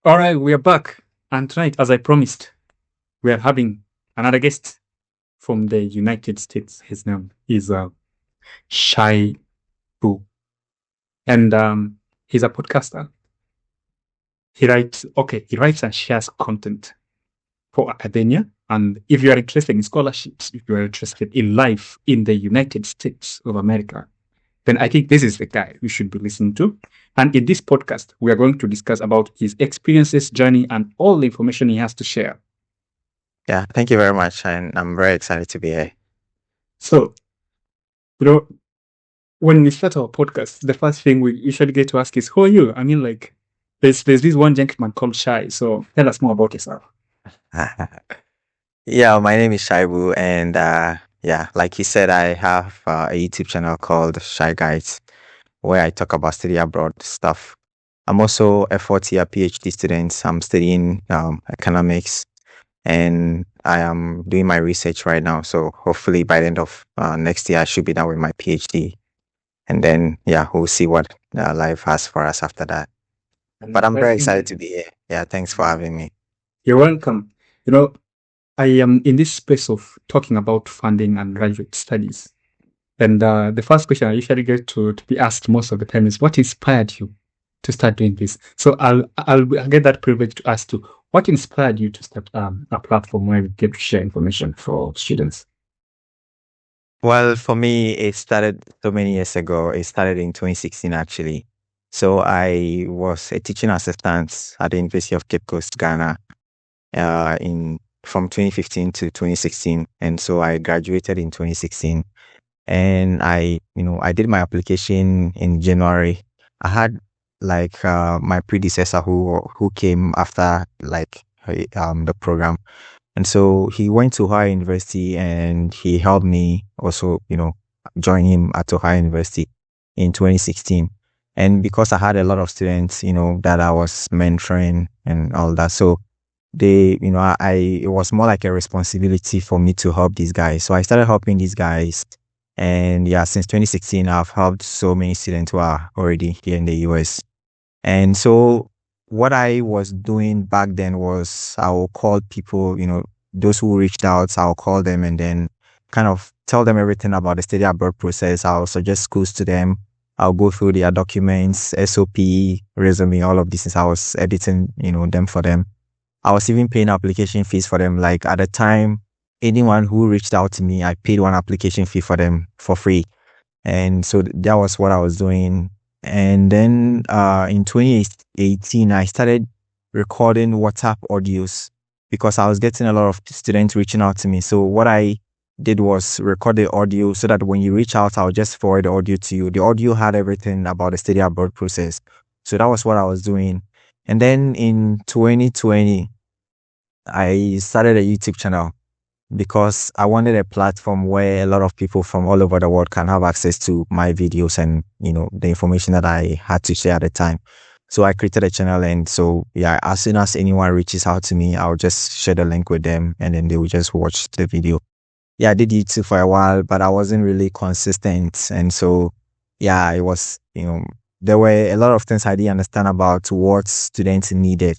All right, we are back. And tonight, as I promised, we are having another guest from the United States. His name is Shaibu. And he's a podcaster. He writes and shares content for academia. And if you are interested in scholarships, if you are interested in life in the United States of America, then I think this is the guy we should be listening to. And in this podcast, we are going to discuss about his experiences, journey, and all the information he has to share. Yeah, thank you very much. And I'm very excited to be here. So, you know, when we start our podcast, the first thing we usually get to ask is, who are you? I mean, like, there's this one gentleman called Shai. So tell us more about yourself. Yeah, my name is Shaibu, and yeah, like you said, I have a YouTube channel called Shy Guides, where I talk about study abroad stuff. I'm also a fourth-year PhD student. I'm studying economics, and I am doing my research right now. So hopefully by the end of next year, I should be done with my PhD, and then yeah, we'll see what life has for us after that. And But I'm very I excited think to be here. Yeah, thanks for having me. you're welcome. You know, I am in this space of talking about funding and graduate studies. And the first question I usually get to be asked most of the time is, what inspired you to start doing this? So I'll get that privilege to ask you, what inspired you to start a platform where we get to share information for students? Well, for me, it started so many years ago. It started in 2016, actually. So I was a teaching assistant at the University of Cape Coast, Ghana, in from 2015 to 2016, and so I graduated in 2016. And I did my application in January. I had like my predecessor who came after like the program, and so he went to Ohio University and he helped me also, join him at Ohio University in 2016. And because I had a lot of students, that I was mentoring and all that, so it was more like a responsibility for me to help these guys. So I started helping these guys. And yeah, since 2016, I've helped so many students who are already here in the US. And so what I was doing back then was I will call people, those who reached out, I'll call them and then kind of tell them everything about the study abroad process. I'll suggest schools to them. I'll go through their documents, SOP, resume, all of these things. I was editing, them for them. I was even paying application fees for them. Like at the time, anyone who reached out to me, I paid one application fee for them for free. And so that was what I was doing. And then in 2018, I started recording WhatsApp audios because I was getting a lot of students reaching out to me. So what I did was record the audio so that when you reach out, I'll just forward the audio to you. The audio had everything about the study abroad process. So that was what I was doing. And then in 2020, I started a YouTube channel because I wanted a platform where a lot of people from all over the world can have access to my videos and, the information that I had to share at the time. So I created a channel. And so, yeah, as soon as anyone reaches out to me, I'll just share the link with them and then they will just watch the video. Yeah, I did YouTube for a while, but I wasn't really consistent. And so, yeah, it was, there were a lot of things I didn't understand about what students needed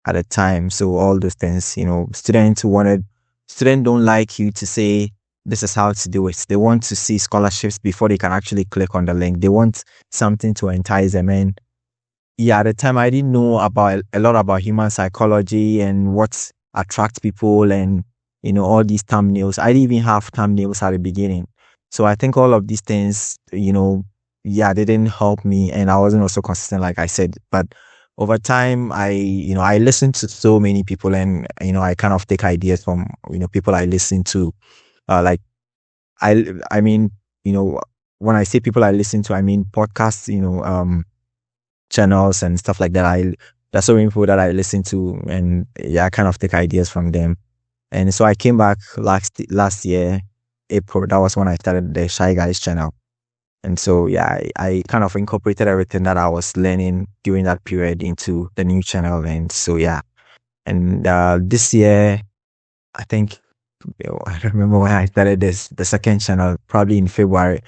at the time. So all those things, students don't like you to say this is how to do it. They want to see scholarships before they can actually click on the link. They want something to entice them. And yeah, at the time I didn't know about a lot about human psychology and what attracts people and all these thumbnails. I didn't even have thumbnails at the beginning. So I think all of these things, they didn't help me and I wasn't also consistent, like I said. But over time, I listened to so many people and, I kind of take ideas from, people I listen to. Like, I mean, when I say people I listen to, I mean podcasts, channels and stuff like that. There's so many people that I listen to and yeah, I kind of take ideas from them. And so I came back last year, April. That was when I started the Shy Guys channel. And so, yeah, I kind of incorporated everything that I was learning during that period into the new channel. And so, yeah. And this year, I think, I don't remember when I started the second channel, probably in February,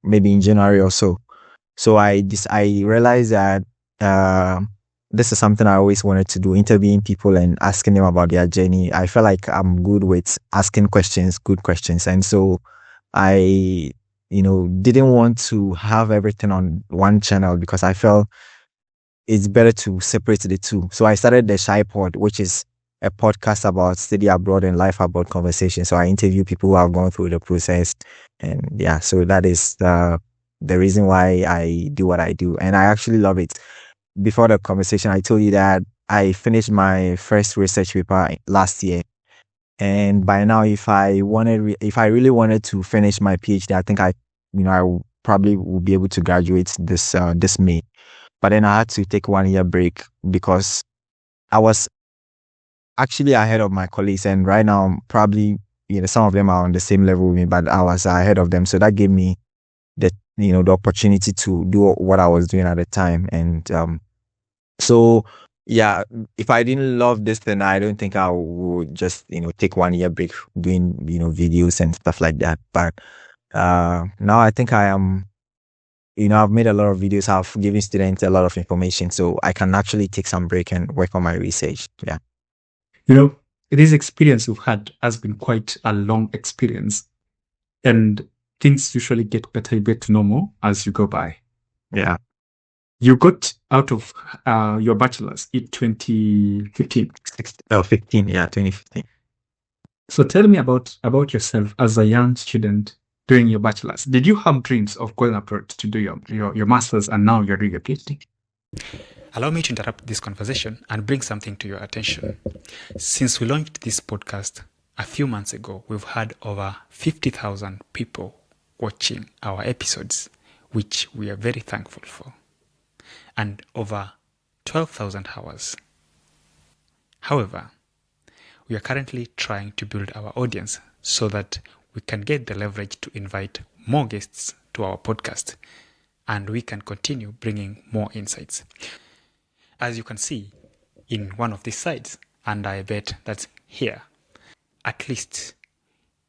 maybe in January or so. So I realized that this is something I always wanted to do, interviewing people and asking them about their journey. I feel like I'm good with asking questions, good questions. And so I, didn't want to have everything on one channel because I felt it's better to separate the two. So I started the Shai Pod, which is a podcast about study abroad and life abroad conversation. So I interview people who have gone through the process. And yeah, so that is the reason why I do what I do. And I actually love it. Before the conversation, I told you that I finished my first research paper last year. And by now, if I really wanted to finish my PhD, I think I probably will be able to graduate this May. But then I had to take 1 year break because I was actually ahead of my colleagues, and right now probably some of them are on the same level with me, but I was ahead of them, so that gave me the opportunity to do what I was doing at the time. And so yeah, if I didn't love this, then I don't think I would just take 1 year break doing videos and stuff like that. But now I think I am. I've made a lot of videos. I've given students a lot of information, so I can actually take some break and work on my research. Yeah. This experience you've had has been quite a long experience, and things usually get better, to normal as you go by. Yeah. You got out of your bachelor's in 2015. 15, yeah, 2015. So tell me about yourself as a young student doing your bachelor's. Did you have dreams of going abroad to do your master's, and now you're doing your PhD? Allow me to interrupt this conversation and bring something to your attention. Since we launched this podcast a few months ago, we've had over 50,000 people watching our episodes, which we are very thankful for, and over 12,000 hours. However, we are currently trying to build our audience so that we can get the leverage to invite more guests to our podcast, and we can continue bringing more insights. As you can see in one of these slides, and I bet that's here, at least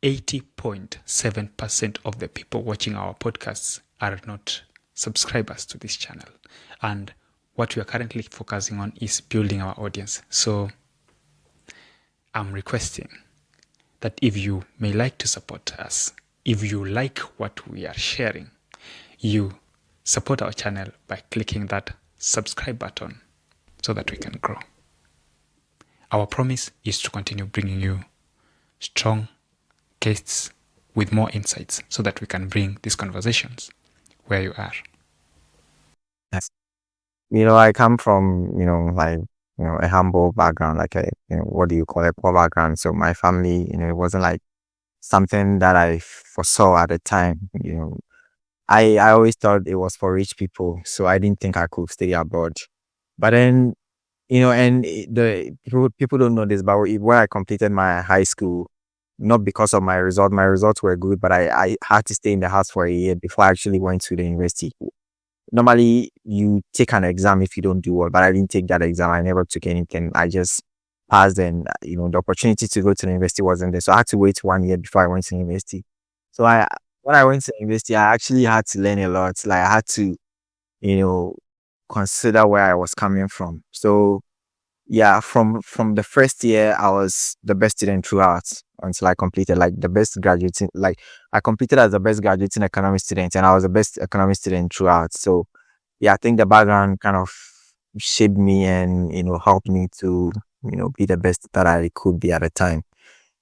80.7% of the people watching our podcasts are not subscribers to this channel. And what we are currently focusing on is building our audience. So I'm requesting that if you may like to support us, if you like what we are sharing, you support our channel by clicking that subscribe button so that we can grow. Our promise is to continue bringing you strong guests with more insights so that we can bring these conversations where you are. Yes. I come from, a humble background, like what do you call it, poor background. So my family, it wasn't like something that I foresaw at the time. I always thought it was for rich people, so I didn't think I could stay abroad. But then, and the people don't know this, but when I completed my high school, not because of my results were good, but I had to stay in the house for a year before I actually went to the university. Normally, you take an exam if you don't do well, but I didn't take that exam. I never took anything. I just passed, and the opportunity to go to the university wasn't there, so I had to wait 1 year before I went to university. So when I went to university, I actually had to learn a lot. Like I had to, consider where I was coming from. So yeah, from the first year, I was the best student throughout until I completed like the best graduating. Like I completed as the best graduating economics student, and I was the best economics student throughout. So yeah, I think the background kind of shaped me and helped me to be the best that I could be at the time.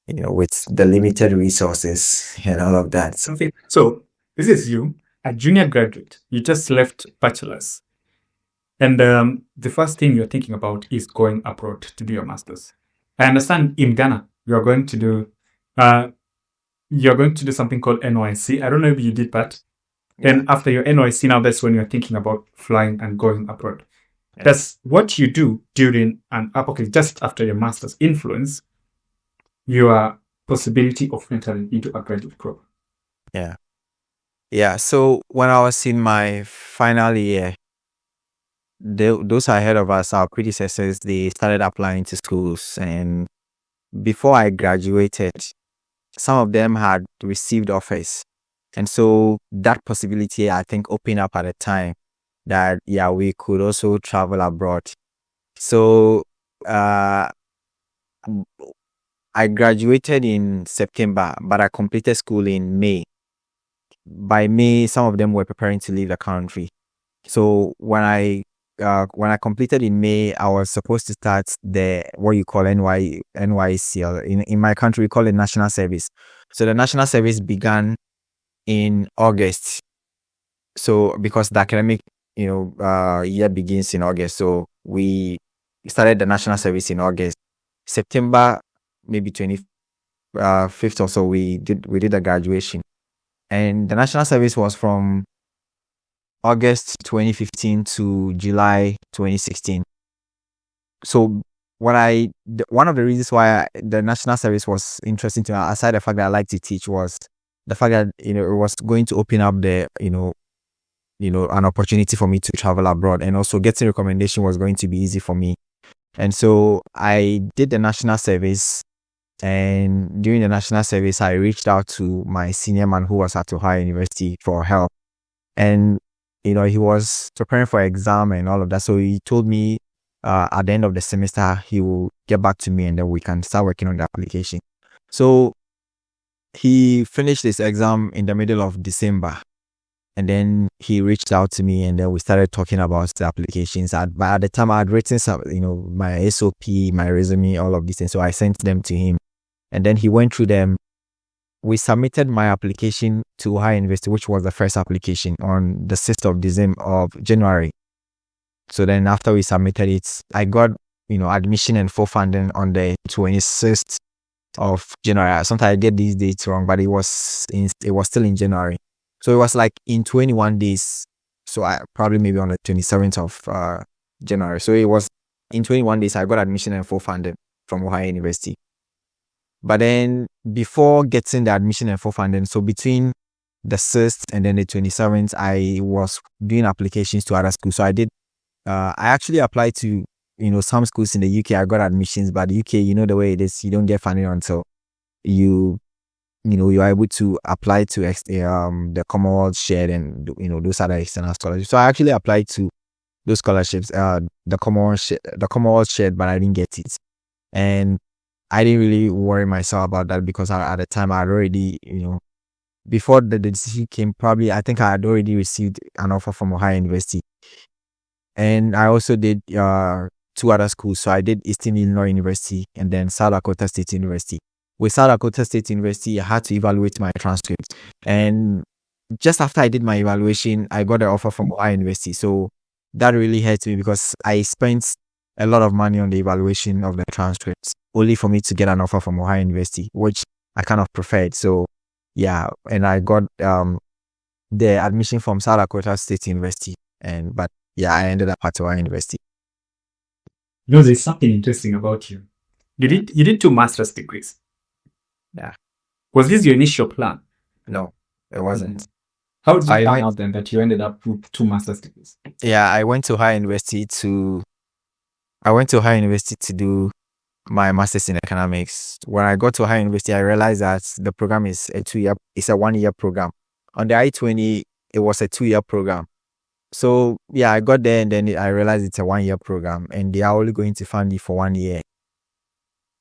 With the limited resources and all of that. So this is you, a junior graduate. You just left bachelor's. And the first thing you're thinking about is going abroad to do your master's. I understand in Ghana, you're going to do something called NYC. I don't know if you did that. Then after your NYC, now that's when you're thinking about flying and going abroad. Yeah. Does what you do during just after your master's influence your possibility of entering into a graduate program? Yeah. So when I was in my final year, those ahead of us, our predecessors, they started applying to schools. And before I graduated, some of them had received offers. And so that possibility, I think, opened up at a time that, we could also travel abroad. So uh, I graduated in September, but I completed school in May. By May, some of them were preparing to leave the country. So when I completed in May, I was supposed to start the what you call NYCL. In my country, we call it national service. So the national service began in August. So because the academic year begins in August, so we started the national service in August. September, maybe 25th or so, we did the graduation, and the national service was from August 2015 to July 2016. So one of the reasons why the national service was interesting to me, aside the fact that I like to teach, was the fact that it was going to open up the an opportunity for me to travel abroad, and also getting recommendation was going to be easy for me. And so I did the national service, and during the national service, I reached out to my senior man who was at Omae University for help, and he was preparing for exam and all of that. So he told me at the end of the semester he will get back to me, and then we can start working on the application. So he finished his exam in the middle of December, and then he reached out to me, and then we started talking about the applications. At the time, I had written some, my SOP, my resume, all of these things. So I sent them to him, and then he went through them. We submitted my application to Omae University, which was the first application, on the 6th of January. So then after we submitted it, I got, admission and full funding on the 26th of January. Sometimes I get these dates wrong, but it was still in January. So it was like in 21 days. So I probably maybe on the 27th of January. So it was in 21 days, I got admission and full funding from Omae University. But then before getting the admission and full funding, so between the 6th and then the 27th, I was doing applications to other schools. So I actually applied to, some schools in the UK. I got admissions, but the UK, the way it is, you don't get funding until you are able to apply to the Commonwealth shared and, those other external scholarships. So I actually applied to those scholarships, the Commonwealth shared, but I didn't get it. And I didn't really worry myself about that because at the time I had already, before the decision came, probably I think I had already received an offer from Omae University. And I also did 2 other schools. So I did Eastern Illinois University and then South Dakota State University. With South Dakota State University, I had to evaluate my transcript. And just after I did my evaluation, I got an offer from Omae University. So that really hurt me because I spent a lot of money on the evaluation of the transcripts, only for me to get an offer from Omae University, which I kind of preferred. So yeah, and I got the admission from South Dakota State University, but yeah, I ended up at Omae University. There's something interesting about you. You did 2 master's degrees. Yeah. Was this your initial plan? No, it wasn't. How did you find out then that you ended up with 2 master's degrees? Yeah, I went to Omae University to do my master's in economics. When I got to Omae University, I realized that the program is a 1-year program. On the I-20, it was a 2-year program. So yeah, I got there and then I realized it's a 1-year program and they are only going to fund you for 1 year.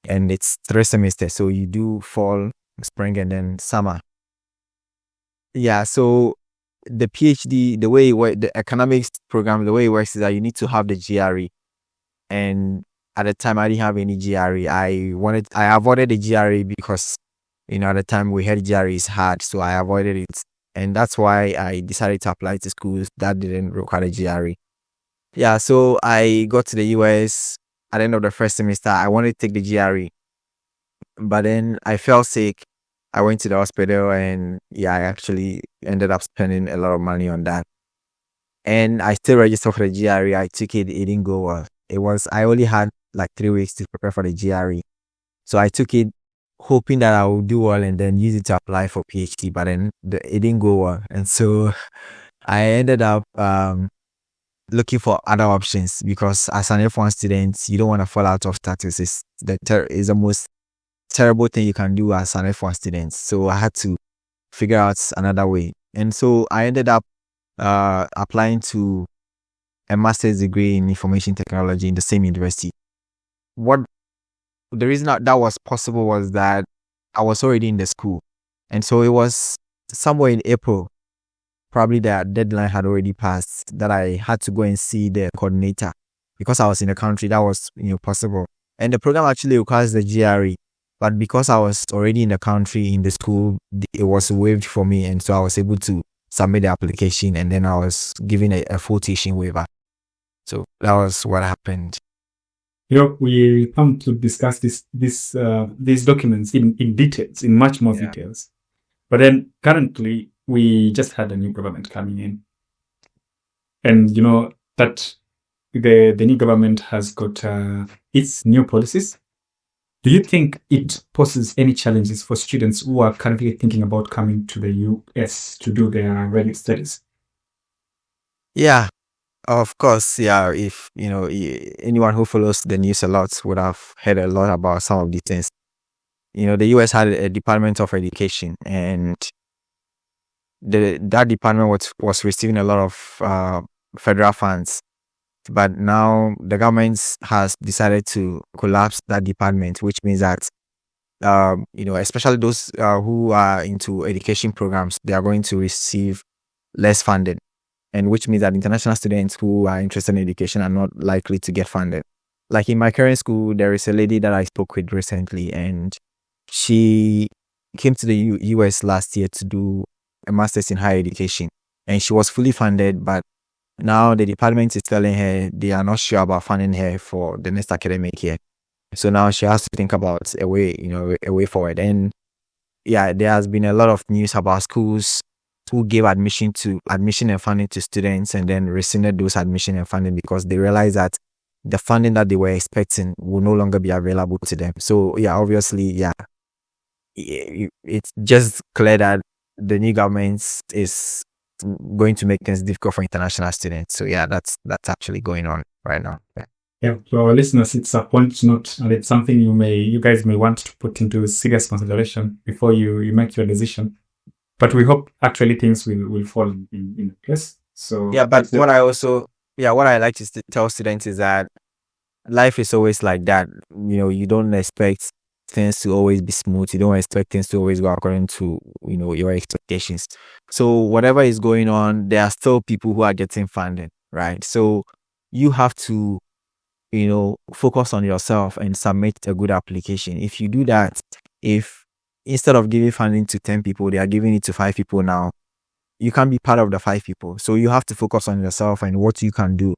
And it's 3 semesters. So you do fall, spring, and then summer. Yeah, so the PhD, the way it works, the economics program, the way it works is that you need to have the GRE. And at the time, I didn't have any GRE. I avoided the GRE because, at the time we heard GRE is hard. So I avoided it. And that's why I decided to apply to schools that didn't require a GRE. Yeah, so I got to the US at the end of the first semester. I wanted to take the GRE. But then I fell sick. I went to the hospital and yeah, I actually ended up spending a lot of money on that. And I still registered for the GRE. I took it. It didn't go well. I only had like 3 weeks to prepare for the GRE. So I took it hoping that I would do well and then use it to apply for PhD. But then it didn't go well. And so I ended up looking for other options because as an F1 student, you don't want to fall out of status. It's the most terrible thing you can do as an F1 student. So I had to figure out another way. And so I ended up applying to a master's degree in information technology in the same university. What the reason that was possible was that I was already in the school. And so it was somewhere in April, probably the deadline had already passed, that I had to go and see the coordinator. Because I was in the country, that was possible. And the program actually requires the GRE. But because I was already in the country, in the school, it was waived for me. And so I was able to submit the application, and then I was given a full teaching waiver. So that was what happened. We come to discuss these documents in details, in much more details. But then currently, we just had a new government coming in. And that the new government has got its new policies. Do you think it poses any challenges for students who are currently thinking about coming to the US to do their graduate studies? Yeah, of course. Yeah, if anyone who follows the news a lot would have heard a lot about some of these things. The US had a Department of Education, and that department was receiving a lot of federal funds. But now the government has decided to collapse that department, which means that, especially those who are into education programs, they are going to receive less funding. And which means that international students who are interested in education are not likely to get funded. Like in my current school, there is a lady that I spoke with recently, and she came to the US last year to do a master's in higher education. And she was fully funded, but now the department is telling her they are not sure about funding her for the next academic year. So now she has to think about a way forward. And yeah, there has been a lot of news about schools who gave admission and funding to students and then rescinded those admission and funding because they realized that the funding that they were expecting will no longer be available to them. So yeah, obviously, it's just clear that the new government is going to make things difficult for international students. So yeah, that's actually going on right now. Yeah, to our listeners, it's a point note, and it's something you guys may want to put into serious consideration before you make your decision. But we hope actually things will fall in place. So yeah, but what I like to tell students is that life is always like that. You don't expect things to always be smooth. You don't expect things to always go according to your expectations. So whatever is going on, there are still people who are getting funding, right? So you have to focus on yourself and submit a good application. If you do that, if instead of giving funding to 10 people, they are giving it to 5 people now, you can be part of the 5 people. So you have to focus on yourself and what you can do.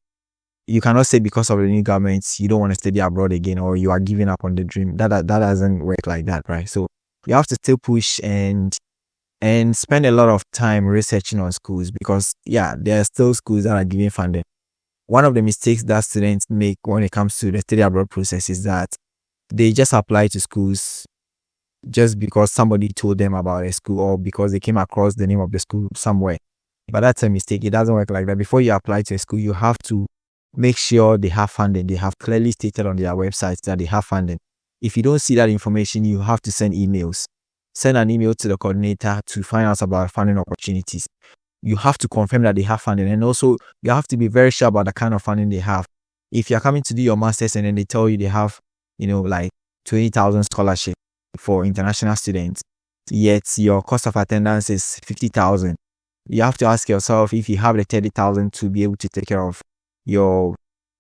You cannot say because of the new government you don't want to study abroad again or you are giving up on the dream. That doesn't work like that, right? So you have to still push and spend a lot of time researching on schools because there are still schools that are giving funding. One of the mistakes that students make when it comes to the study abroad process is that they just apply to schools just because somebody told them about a school or because they came across the name of the school somewhere. But that's a mistake. It doesn't work like that. Before you apply to a school, you have to make sure they have funding. They have clearly stated on their website that they have funding. If you don't see that information, you have to send emails. Send an email to the coordinator to find out about funding opportunities. You have to confirm that they have funding. And also, you have to be very sure about the kind of funding they have. If you're coming to do your master's and then they tell you they have, like 20,000 scholarship for international students, yet your cost of attendance is 50,000. You have to ask yourself if you have the 30,000 to be able to take care of your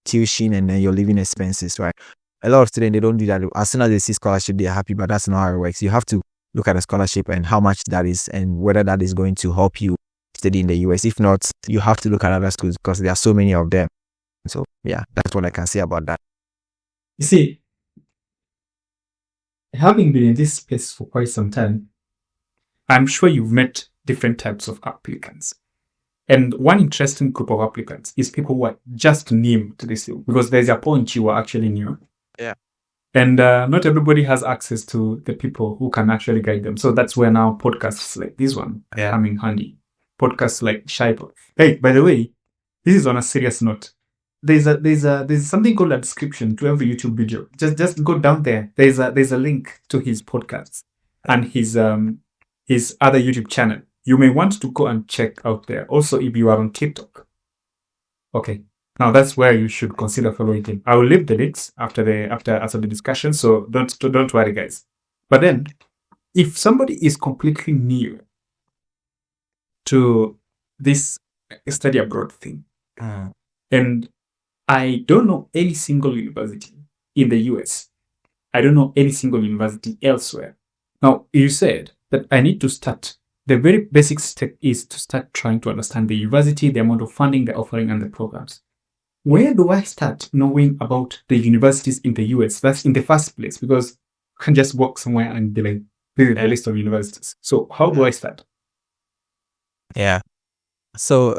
tuition and then your living expenses, right? A lot of students, they don't do that. As soon as they see scholarship, they are happy, but that's not how it works. You have to look at the scholarship and how much that is and whether that is going to help you study in the US. If not, you have to look at other schools because there are so many of them. So yeah, that's what I can say about that. You see, having been in this space for quite some time, I'm sure you've met different types of applicants. And one interesting group of applicants is people who are just new to this field because there's a point you are actually new. Yeah. And not everybody has access to the people who can actually guide them. So that's where now podcasts like this one come in handy. Podcasts like Shaibu. Hey, by the way, this is on a serious note. There's something called a description to every YouTube video. Just go down there. There's a link to his podcasts and his other YouTube channel. You may want to go and check out there. Also, if you are on TikTok. Okay. Now that's where you should consider following him. I will leave the links after the discussion, so don't worry, guys. But then, if somebody is completely new to this study abroad thing, and I don't know any single university in the US, I don't know any single university elsewhere. Now, you said that I need to start. The very basic step is to start trying to understand the university, the amount of funding they're offering, and the programs. Where do I start knowing about the universities in the US? That's in the first place, because I can just walk somewhere and be like, this is a list of universities. So how do I start? Yeah. So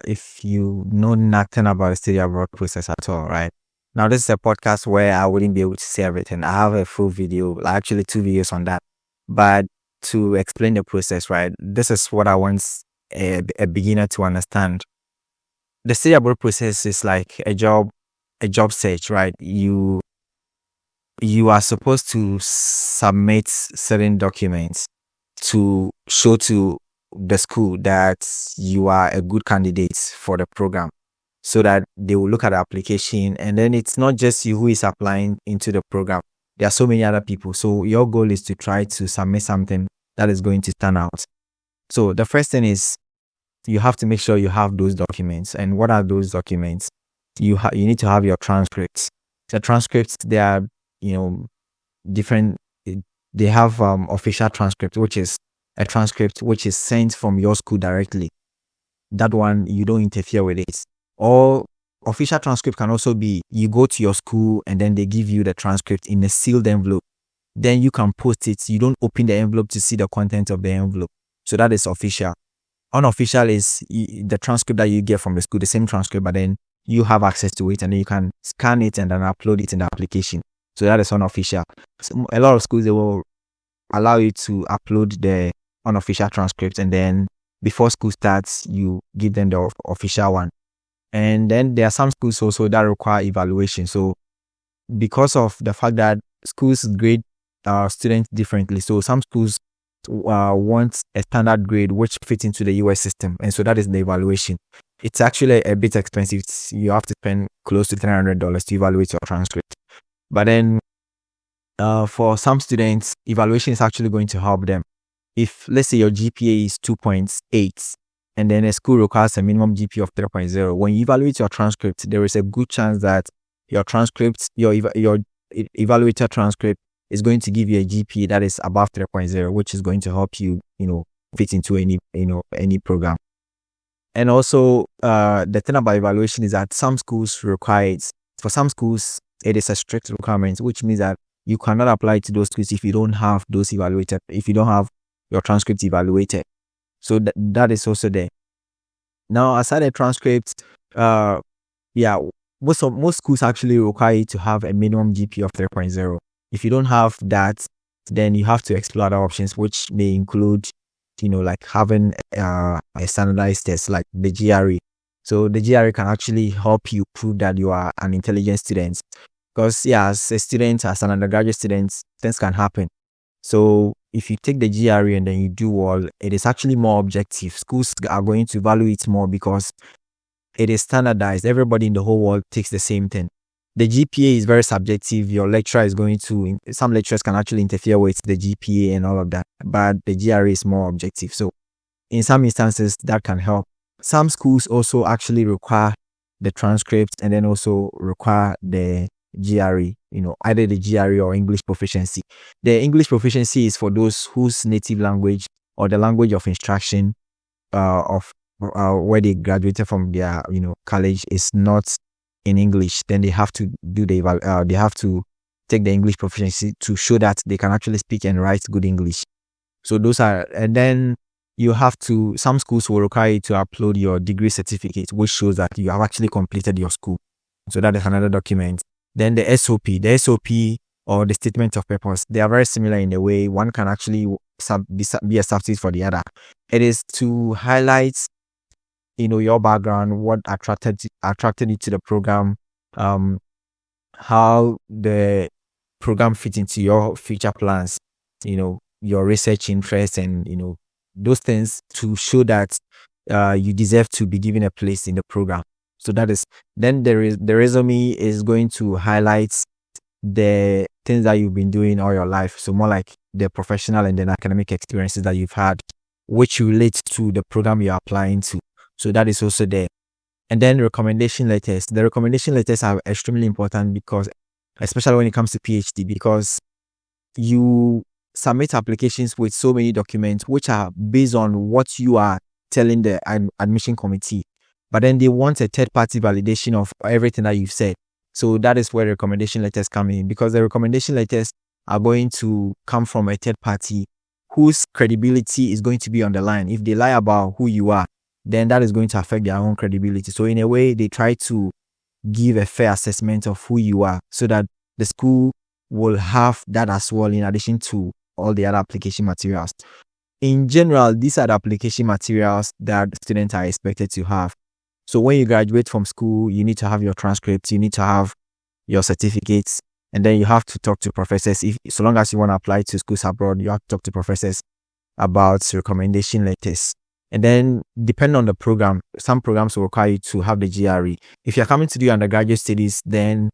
if you know nothing about the study abroad process at all, right? Now this is a podcast where I wouldn't be able to say everything. I have a full video, actually 2 videos on that. But to explain the process, right? This is what I want a beginner to understand. The study abroad process is like a job search, right? You are supposed to submit certain documents to show to the school that you are a good candidate for the program, so that they will look at the application. And then it's not just you who is applying into the program. There are so many other people. So your goal is to try to submit something that is going to stand out. So the first thing is you have to make sure you have those documents. And what are those documents? You need to have your transcripts. The transcripts, they are, different. They have official transcript, which is a transcript which is sent from your school directly. That one, you don't interfere with it. Or official transcript can also be, you go to your school and then they give you the transcript in a sealed envelope. Then you can post it. You don't open the envelope to see the content of the envelope. So that is official. Unofficial is the transcript that you get from the school, the same transcript, but then you have access to it and then you can scan it and then upload it in the application. So that is unofficial. So a lot of schools, they will allow you to upload the unofficial transcript, and then before school starts, you give them the official one. And then there are some schools also that require evaluation. So because of the fact that schools grade students differently, so some schools want a standard grade which fits into the US system, and so that is the evaluation. It's actually a bit expensive. You have to spend close to $300 to evaluate your transcript. But then for some students, evaluation is actually going to help them. If, let's say, your GPA is 2.8 and then a school requires a minimum GPA of 3.0, when you evaluate your transcript, there is a good chance that your transcript, your evaluator transcript is going to give you a GPA that is above 3.0, which is going to help you, fit into any program. And also, the thing about evaluation is that some schools require it. For some schools, it is a strict requirement, which means that you cannot apply to those schools if you don't have those evaluated, if you don't have your transcript evaluated. So that is also there. Now, aside the transcript, most schools actually require you to have a minimum GPA of 3.0. If you don't have that, then you have to explore other options, which may include, like having a standardized test like the GRE. So the GRE can actually help you prove that you are an intelligent student. Because as a student, as an undergraduate student, things can happen. So if you take the GRE and then you do well, it is actually more objective. Schools are going to value it more because it is standardized. Everybody in the whole world takes the same thing. The GPA is very subjective. Your lecturer is going to, some lecturers can actually interfere with the GPA and all of that, but the GRE is more objective. So in some instances, that can help. Some schools also actually require the transcript and then also require the GRE, either the GRE or English proficiency. The English proficiency is for those whose native language or the language of instruction of where they graduated from their, college is not in English. Then they have to do they have to take the English proficiency to show that they can actually speak and write good English. So those are, and then you have to, some schools will require you to upload your degree certificate, which shows that you have actually completed your school. So that is another document. Then the SOP or the statement of purpose, they are very similar in a way. One can actually be a substitute for the other. It is to highlight, your background, what attracted you to the program, how the program fits into your future plans, your research interests, and those things to show that you deserve to be given a place in the program. So that is, then there is the resume is going to highlight the things that you've been doing all your life. So more like the professional and then academic experiences that you've had, which relate to the program you're applying to. So that is also there. And then recommendation letters. The recommendation letters are extremely important because, especially when it comes to PhD, because you submit applications with so many documents which are based on what you are telling the admission committee. But then they want a third-party validation of everything that you've said. So that is where recommendation letters come in, because the recommendation letters are going to come from a third party whose credibility is going to be on the line. If they lie about who you are, then that is going to affect their own credibility. So in a way, they try to give a fair assessment of who you are so that the school will have that as well, in addition to all the other application materials. In general, these are the application materials that students are expected to have. So when you graduate from school, you need to have your transcripts, you need to have your certificates, and then you have to talk to professors. So long as you want to apply to schools abroad, you have to talk to professors about recommendation letters. And then, depending on the program, some programs will require you to have the GRE. If you're coming to do undergraduate studies, then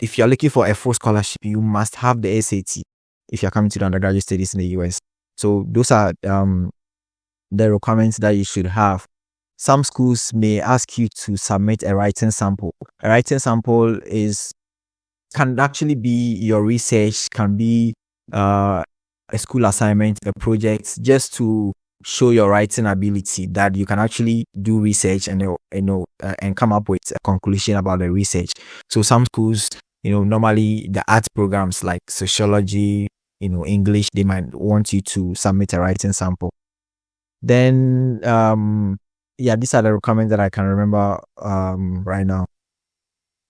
if you're looking for a full scholarship, you must have the SAT if you're coming to the undergraduate studies in the US. So those are the requirements that you should have. Some schools may ask you to submit a writing sample. A writing sample can actually be your research, can be a school assignment, a project, just to show your writing ability, that you can actually do research and and come up with a conclusion about the research. So some schools, normally the art programs like sociology, English, they might want you to submit a writing sample. Then, these are the requirements that I can remember right now.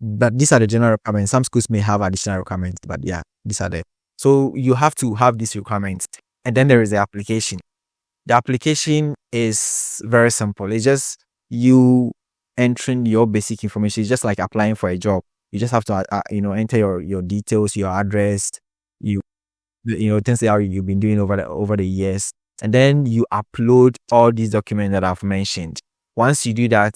But these are the general requirements. Some schools may have additional requirements, but yeah, these are the. So you have to have these requirements. And then there is the application. The application is very simple. It's just you entering your basic information. It's just like applying for a job. You just have to, enter your details, your address, things that you've been doing over the years. And then you upload all these documents that I've mentioned. Once you do that,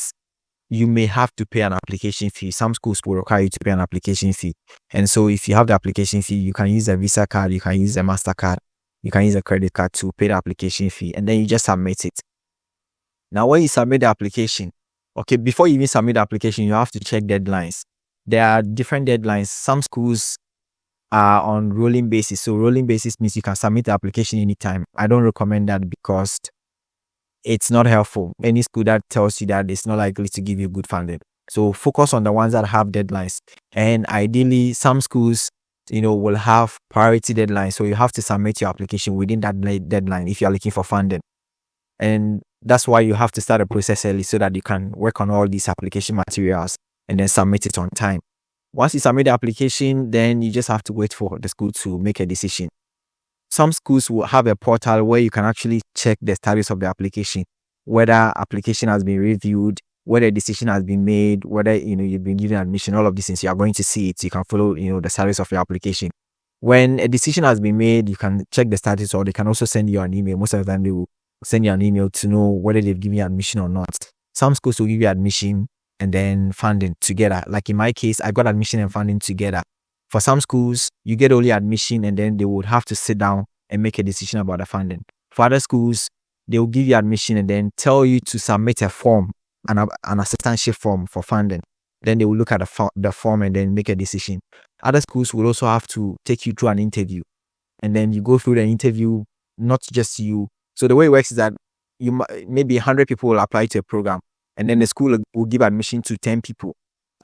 you may have to pay an application fee. Some schools will require you to pay an application fee. And so if you have the application fee, you can use a Visa card, you can use a MasterCard, you can use a credit card to pay the application fee, and then you just submit it. Now, when you submit the application, before you even submit the application, you have to check deadlines. There are different deadlines. Some schools are on rolling basis. So rolling basis means you can submit the application anytime. I don't recommend that because it's not helpful. Any school that tells you that, it's not likely to give you good funding. So focus on the ones that have deadlines. And ideally, some schools, will have priority deadlines. So you have to submit your application within that deadline if you're looking for funding. And that's why you have to start the process early so that you can work on all these application materials and then submit it on time. Once you submit the application, then you just have to wait for the school to make a decision. Some schools will have a portal where you can actually check the status of the application, whether application has been reviewed, whether a decision has been made, whether you've been given admission. All of these things, you are going to see it. You can follow the status of your application. When a decision has been made, you can check the status, or they can also send you an email. Most of the time, they will send you an email to know whether they've given you admission or not. Some schools will give you admission and then funding together. Like in my case, I got admission and funding together. For some schools, you get only admission and then they would have to sit down and make a decision about the funding. For other schools, they will give you admission and then tell you to submit a form, an assistantship form for funding. Then they will look at the form and then make a decision. Other schools will also have to take you through an interview. And then you go through the interview, not just you. So the way it works is that maybe 100 people will apply to a program. And then the school will give admission to 10 people.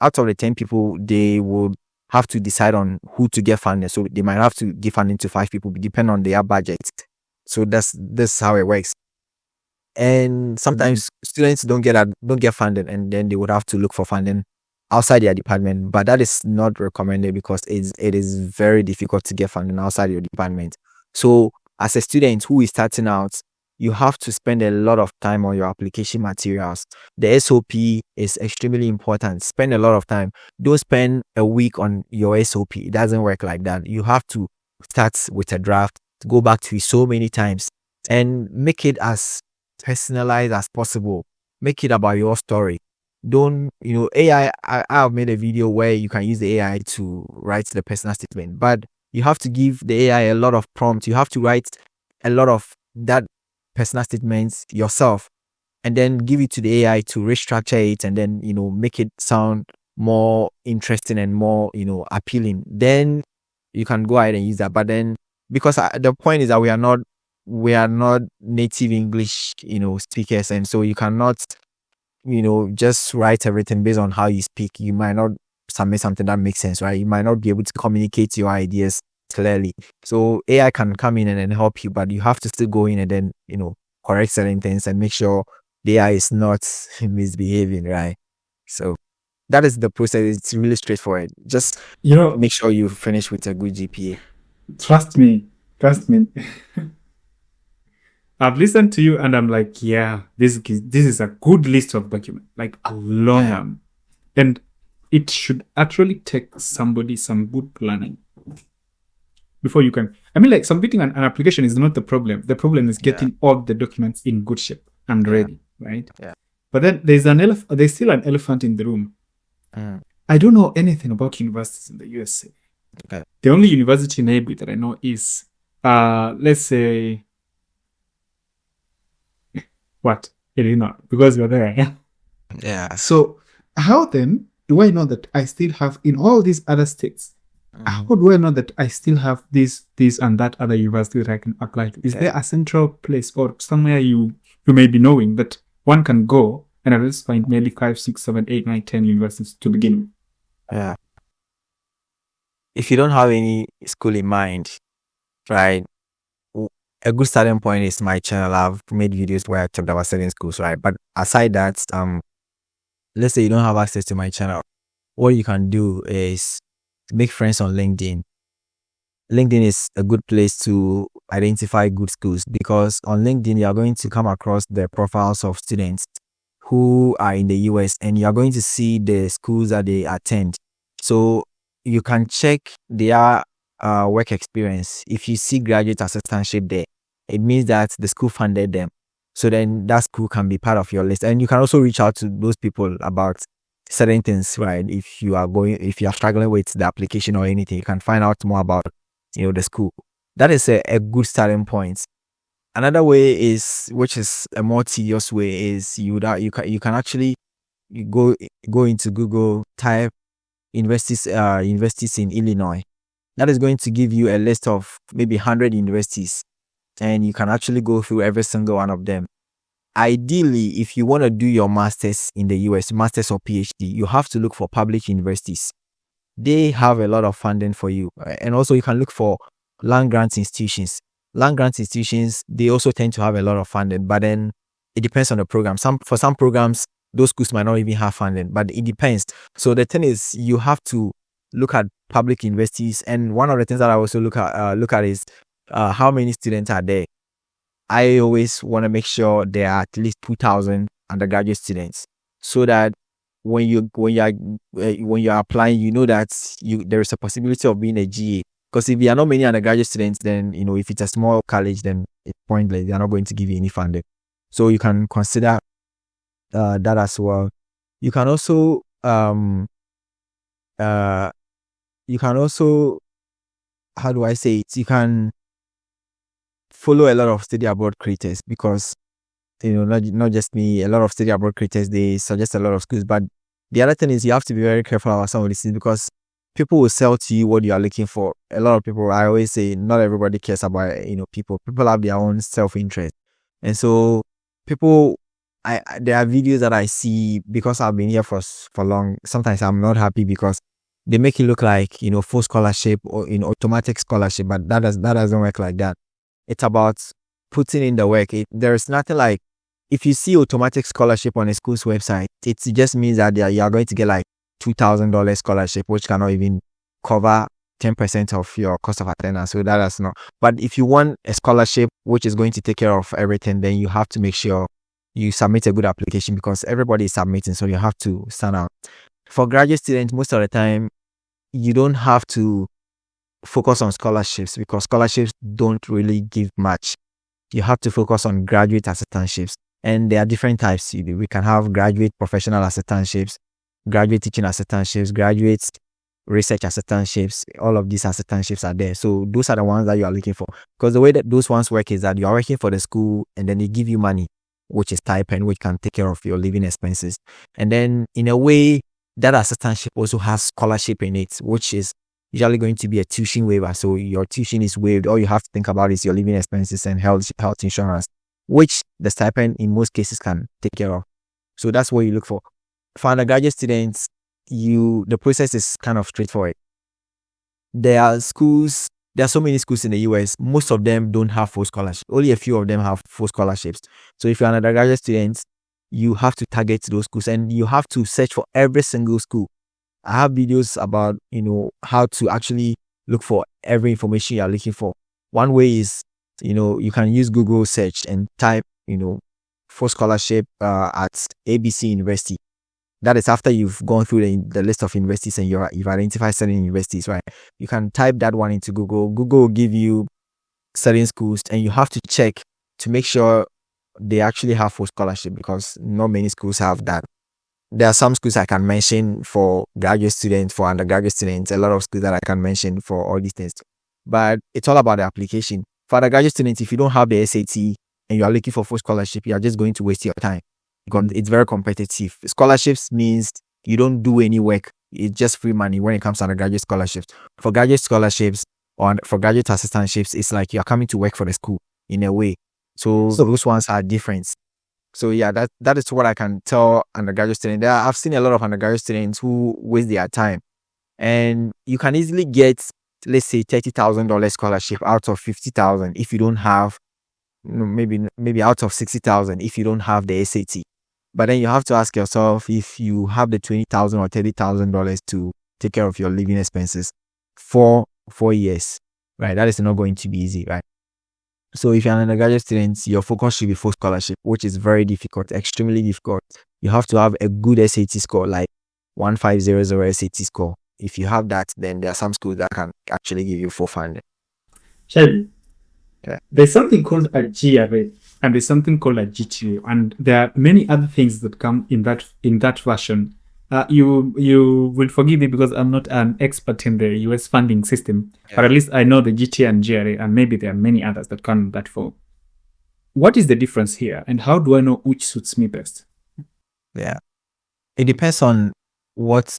Out of the 10 people, they will have to decide on who to get funding. So they might have to give funding to 5 people, depending on their budget. So that's how it works. And sometimes students don't get funded, and then they would have to look for funding outside their department. But that is not recommended because it is very difficult to get funding outside your department. So as a student who is starting out, you have to spend a lot of time on your application materials. The SOP is extremely important. Spend a lot of time. Don't spend a week on your SOP. It doesn't work like that. You have to start with a draft, go back to it so many times, and make it as personalized as possible. Make it about your story. don't, AI, I've made a video where you can use the AI to write the personal statement, but you have to give the AI a lot of prompts. You have to write a lot of that personal statements yourself and then give it to the AI to restructure it and then, make it sound more interesting and more, appealing. Then you can go ahead and use that. But then, because the point is that we are not native English, speakers. And so you cannot, just write everything based on how you speak. You might not submit something that makes sense, right? You might not be able to communicate your ideas clearly. So AI can come in and then help you, but you have to still go in and then, correct certain things and make sure the AI is not misbehaving, right? So that is the process. It's really straightforward. Just make sure you finish with a good GPA. Trust me. I've listened to you and I'm like, yeah, this is a good list of documents, like a long one. And it should actually take somebody some good planning before you can. I mean, like, submitting an application is not the problem. The problem is getting all the documents in good shape and ready, right? Yeah. But then there's still an elephant in the room. I don't know anything about universities in the USA. Okay. The only university maybe that I know is, let's say, what? Illinois, because you're there. Yeah. So how then do I know that I still have in all these other states? How do I know that I still have this and that other university that I can apply to? Is there a central place or somewhere you may be knowing that one can go and at least find maybe 5, 6, 7, 8, 9, 10 universities to begin with? Yeah. If you don't have any school in mind, right? A good starting point is my channel. I've made videos where I talked about certain schools, right? But aside that, let's say you don't have access to my channel. What you can do is make friends on LinkedIn. LinkedIn is a good place to identify good schools because on LinkedIn, you are going to come across the profiles of students who are in the US and you are going to see the schools that they attend. So you can check their work experience. If you see graduate assistantship there, it means that the school funded them. So then that school can be part of your list. And you can also reach out to those people about certain things, right? If you are struggling with the application or anything, you can find out more about, the school. That is a good starting point. Another way is, which is a more tedious way, is you can actually go into Google, type universities in Illinois. That is going to give you a list of maybe 100 universities, and you can actually go through every single one of them. Ideally, if you want to do your master's in the US, master's or PhD, you have to look for public universities. They have a lot of funding for you. And also you can look for land grant institutions. Land grant institutions, they also tend to have a lot of funding, but then it depends on the program. For some programs, those schools might not even have funding, but it depends. So the thing is, you have to look at public universities. And one of the things that I also look at is how many students are there. I always want to make sure there are at least 2,000 undergraduate students, so that when you are applying, you know that there is a possibility of being a GA. Because if there are not many undergraduate students, then if it's a small college, then it's pointless. They are not going to give you any funding. So you can consider that as well. You can also how do I say it? You can follow a lot of study abroad creators, because not just me, a lot of study abroad creators, they suggest a lot of schools. But the other thing is, you have to be very careful about some of these things, because people will sell to you what you are looking for. A lot of people, I always say, not everybody cares about people have their own self-interest. And so there are videos that I see, because I've been here for long. Sometimes I'm not happy because they make it look like full scholarship or automatic scholarship, but that doesn't work like that. It's about putting in the work. There is nothing like, if you see automatic scholarship on a school's website, it just means that you are going to get like $2,000 scholarship, which cannot even cover 10% of your cost of attendance. So that's not. But if you want a scholarship which is going to take care of everything, then you have to make sure you submit a good application, because everybody is submitting, so you have to stand out. For graduate students, most of the time, you don't have to focus on scholarships, because scholarships don't really give much. You have to focus on graduate assistantships. And there are different types. We can have graduate professional assistantships, graduate teaching assistantships, graduate research assistantships. All of these assistantships are there. So those are the ones that you are looking for. Because the way that those ones work is that you are working for the school and then they give you money, which is stipend, which can take care of your living expenses. And then in a way, that assistantship also has scholarship in it, which is usually going to be a tuition waiver. So your tuition is waived. All you have to think about is your living expenses and health insurance, which the stipend in most cases can take care of. So that's what you look for. For undergraduate students, the process is kind of straightforward. There are so many schools in the US. Most of them don't have full scholarships. Only a few of them have full scholarships. So if you're an undergraduate student, you have to target those schools and you have to search for every single school. I have videos about, how to actually look for every information you're looking for. One way is, you can use Google search and type, full scholarship at ABC University. That is after you've gone through the list of universities and you've identified certain universities, right? You can type that one into Google. Google will give you certain schools and you have to check to make sure they actually have full scholarship, because not many schools have that. There are some schools I can mention for graduate students, for undergraduate students, a lot of schools that I can mention for all these things. But it's all about the application. For undergraduate students, if you don't have the SAT and you are looking for full scholarship, you are just going to waste your time because it's very competitive. Scholarships means you don't do any work. It's just free money when it comes to undergraduate scholarships. For graduate scholarships or for graduate assistantships, it's like you're coming to work for the school in a way. So those ones are different. So yeah, that is what I can tell undergraduate students. I've seen a lot of undergraduate students who waste their time, and you can easily get, let's say, $30,000 scholarship out of 50,000 if you don't have, maybe out of 60,000 if you don't have the SAT. But then you have to ask yourself if you have the $20,000 or $30,000 to take care of your living expenses for 4 years, right? That is not going to be easy, right? So if you're an undergraduate student, your focus should be full scholarship, which is very difficult, extremely difficult. You have to have a good SAT score, like 1500 SAT score. If you have that, then there are some schools that can actually give you full funding. Shai, yeah. There's something called a GRA and there's something called a GTA, and there are many other things that come in that version. You will forgive me because I'm not an expert in the US funding system, but at least I know the GTA and GRA, and maybe there are many others that come in that form. What is the difference here, and how do I know which suits me best? Yeah, it depends on what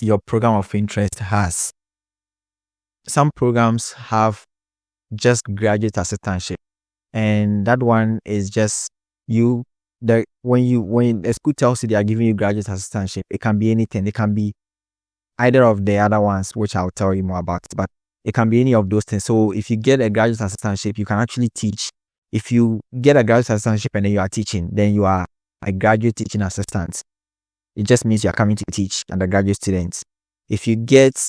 your program of interest has. Some programs have just graduate assistantship, and that one is just you. When a school tells you they are giving you graduate assistantship, it can be anything. It can be either of the other ones, which I'll tell you more about, but it can be any of those things. So if you get a graduate assistantship, you can actually teach. If you get a graduate assistantship and then you are teaching, then you are a graduate teaching assistant. It just means you are coming to teach undergraduate students. If you get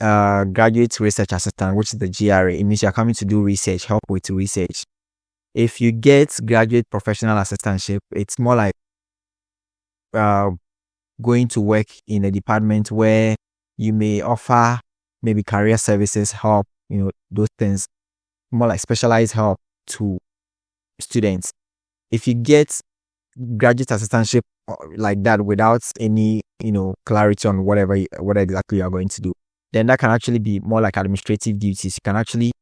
graduate research assistant, which is the GRA, it means you are coming to do research, help with research. If you get graduate professional assistantship, it's more like going to work in a department where you may offer maybe career services help, those things, more like specialized help to students. If you get graduate assistantship like that without any, clarity on what exactly you are going to do, then that can actually be more like administrative duties. You can actually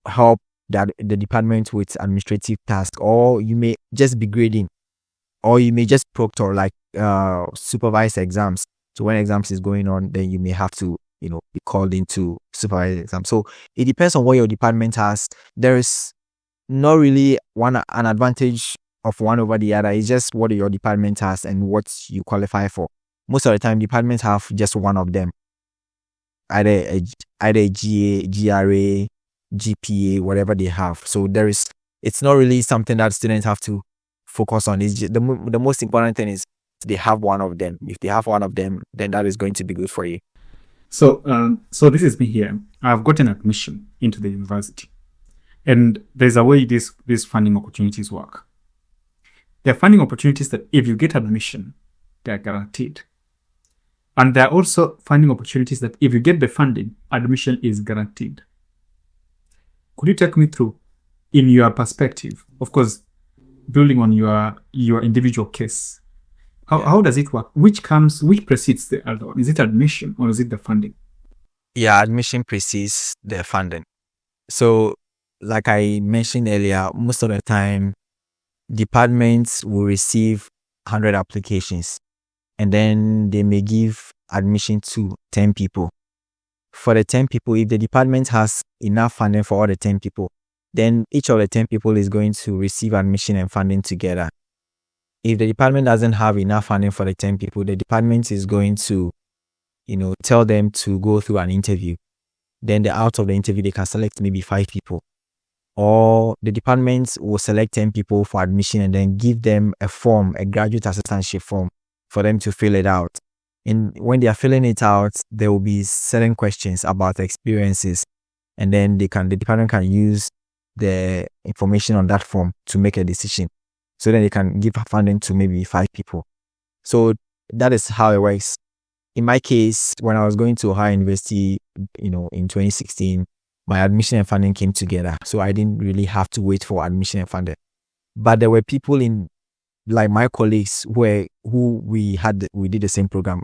help the department with administrative tasks, or you may just be grading, or you may just proctor, like supervise exams. So when exams is going on, then you may have to be called into supervise exams. So it depends on what your department has. There is not really an advantage of one over the other. It's just what your department has and what you qualify for. Most of the time, departments have just one of them, either a GA, GRA, GPA, whatever they have. So it's not really something that students have to focus on. It's just, the most important thing is they have one of them. If they have one of them, then that is going to be good for you. So this is me here. I've gotten admission into the university, and there's a way these funding opportunities work. There are funding opportunities that if you get admission, they are guaranteed. And there are also funding opportunities that if you get the funding, admission is guaranteed. Could you take me through, in your perspective? Of course, building on your individual case, how does it work? Which precedes the other one? Is it admission or is it the funding? Yeah, admission precedes the funding. So, like I mentioned earlier, most of the time, departments will receive 100 applications, and then they may give admission to 10 people. For the 10 people, if the department has enough funding for all the 10 people, then each of the 10 people is going to receive admission and funding together. If the department doesn't have enough funding for the 10 people, the department is going to, tell them to go through an interview. Then out of the interview, they can select maybe 5 people. Or the department will select 10 people for admission and then give them a form, a graduate assistantship form, for them to fill it out. And when they are filling it out, there will be certain questions about experiences. And then the department can use the information on that form to make a decision. So then they can give funding to maybe 5 people. So that is how it works. In my case, when I was going to Omae University, in 2016, my admission and funding came together. So I didn't really have to wait for admission and funding. But there were people like my colleagues who we did the same program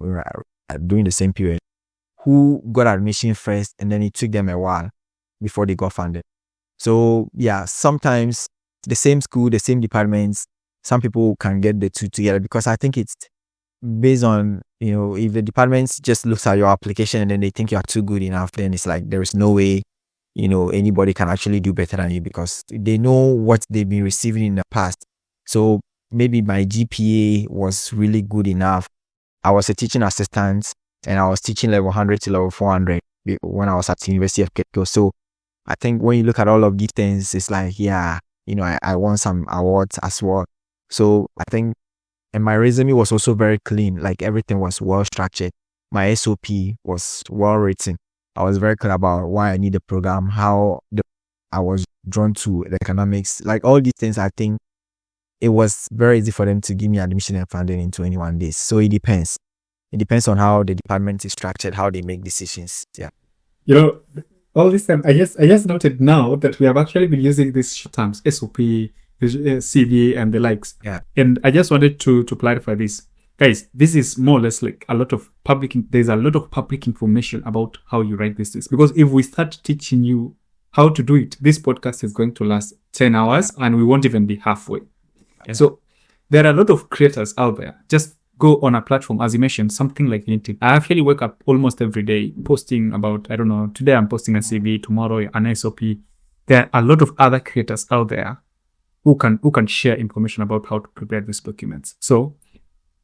during the same period, who got admission first, and then it took them a while before they got funded. So yeah, sometimes the same school, the same departments, some people can get the two together, because I think it's based on, if the department just looks at your application and then they think you are too good enough, then it's like there is no way, anybody can actually do better than you, because they know what they've been receiving in the past. So maybe my GPA was really good enough. I was a teaching assistant and I was teaching level 100 to level 400 when I was at the University of Cape Coast. So I think when you look at all of these things, it's like, yeah, I won some awards as well. So I think, and my resume was also very clean. Like everything was well structured. My SOP was well written. I was very clear about why I need the program, how I was drawn to the economics, like all these things. I think it was very easy for them to give me admission and funding in 21 days. So it depends. It depends on how the department is structured, how they make decisions. Yeah. All this time, I just noted now that we have actually been using these terms, SOP, CV, and the likes. Yeah. And I just wanted to clarify this. Guys, this is more or less like there's a lot of public information about how you write these things. Because if we start teaching you how to do it, this podcast is going to last 10 hours and we won't even be halfway. Yeah. So there are a lot of creators out there. Just go on a platform, as you mentioned, something like LinkedIn. I actually wake up almost every day posting about, I don't know, today I'm posting a CV, tomorrow an SOP. There are a lot of other creators out there who can share information about how to prepare these documents. So,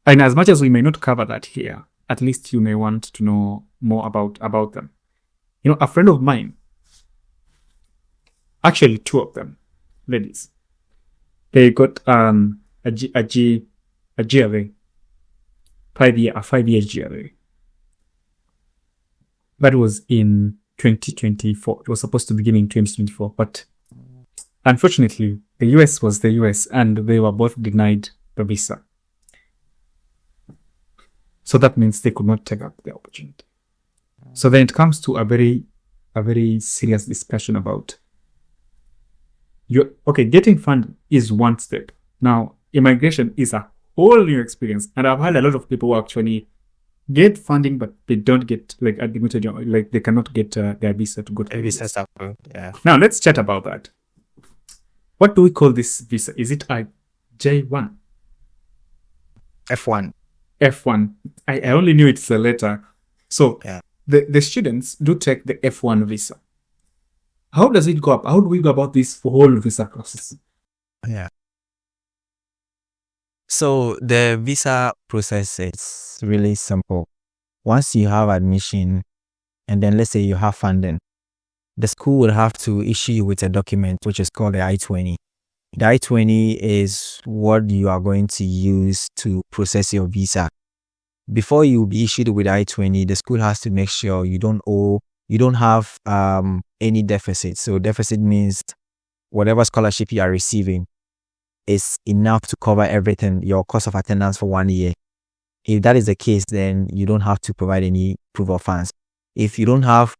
and as much as we may not cover that here, at least you may want to know more about them. A friend of mine, actually 2 of them, ladies, they got a GRA, 5-year GRA. That was in 2024. It was supposed to begin in 2024, but unfortunately, the US was the US, and they were both denied the visa. So that means they could not take up the opportunity. So then it comes to a very serious discussion about getting funded is one step. Now, immigration is a whole new experience. And I've had a lot of people who actually get funding, but they don't get admitted, like they cannot get their visa to go to Visa stuff. Yeah. Now let's chat about that. What do we call this visa? Is it a J1? F1. F1. I only knew it's a letter. So yeah. The students do take the F1 visa. How does it go up? How do we go about this whole visa process? Yeah. So the visa process is really simple. Once you have admission, and then let's say you have funding, the school will have to issue you with a document which is called the I-20. The I-20 is what you are going to use to process your visa. Before you be issued with I-20, the school has to make sure you don't have any deficit. So deficit means whatever scholarship you are receiving is enough to cover everything, your cost of attendance for 1 year. If that is the case, then you don't have to provide any proof of funds. If you don't have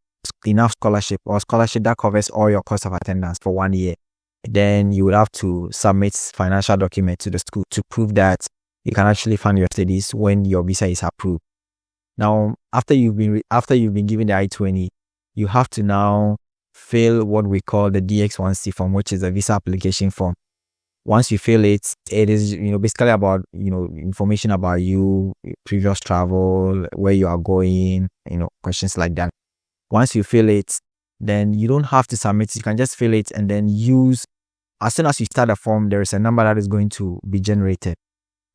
enough scholarship or scholarship that covers all your cost of attendance for 1 year, Then you would have to submit financial document to the school to prove that you can actually fund your studies when your visa is approved. Now, after you've been given the I-20, you have to now fill what we call the DX1C form, which is a visa application form. Once you fill it, it is basically about information about you, previous travel, where you are going, questions like that. Once you fill it, then you don't have to submit it. You can just fill it and then use. As soon as you start the form, there is a number that is going to be generated,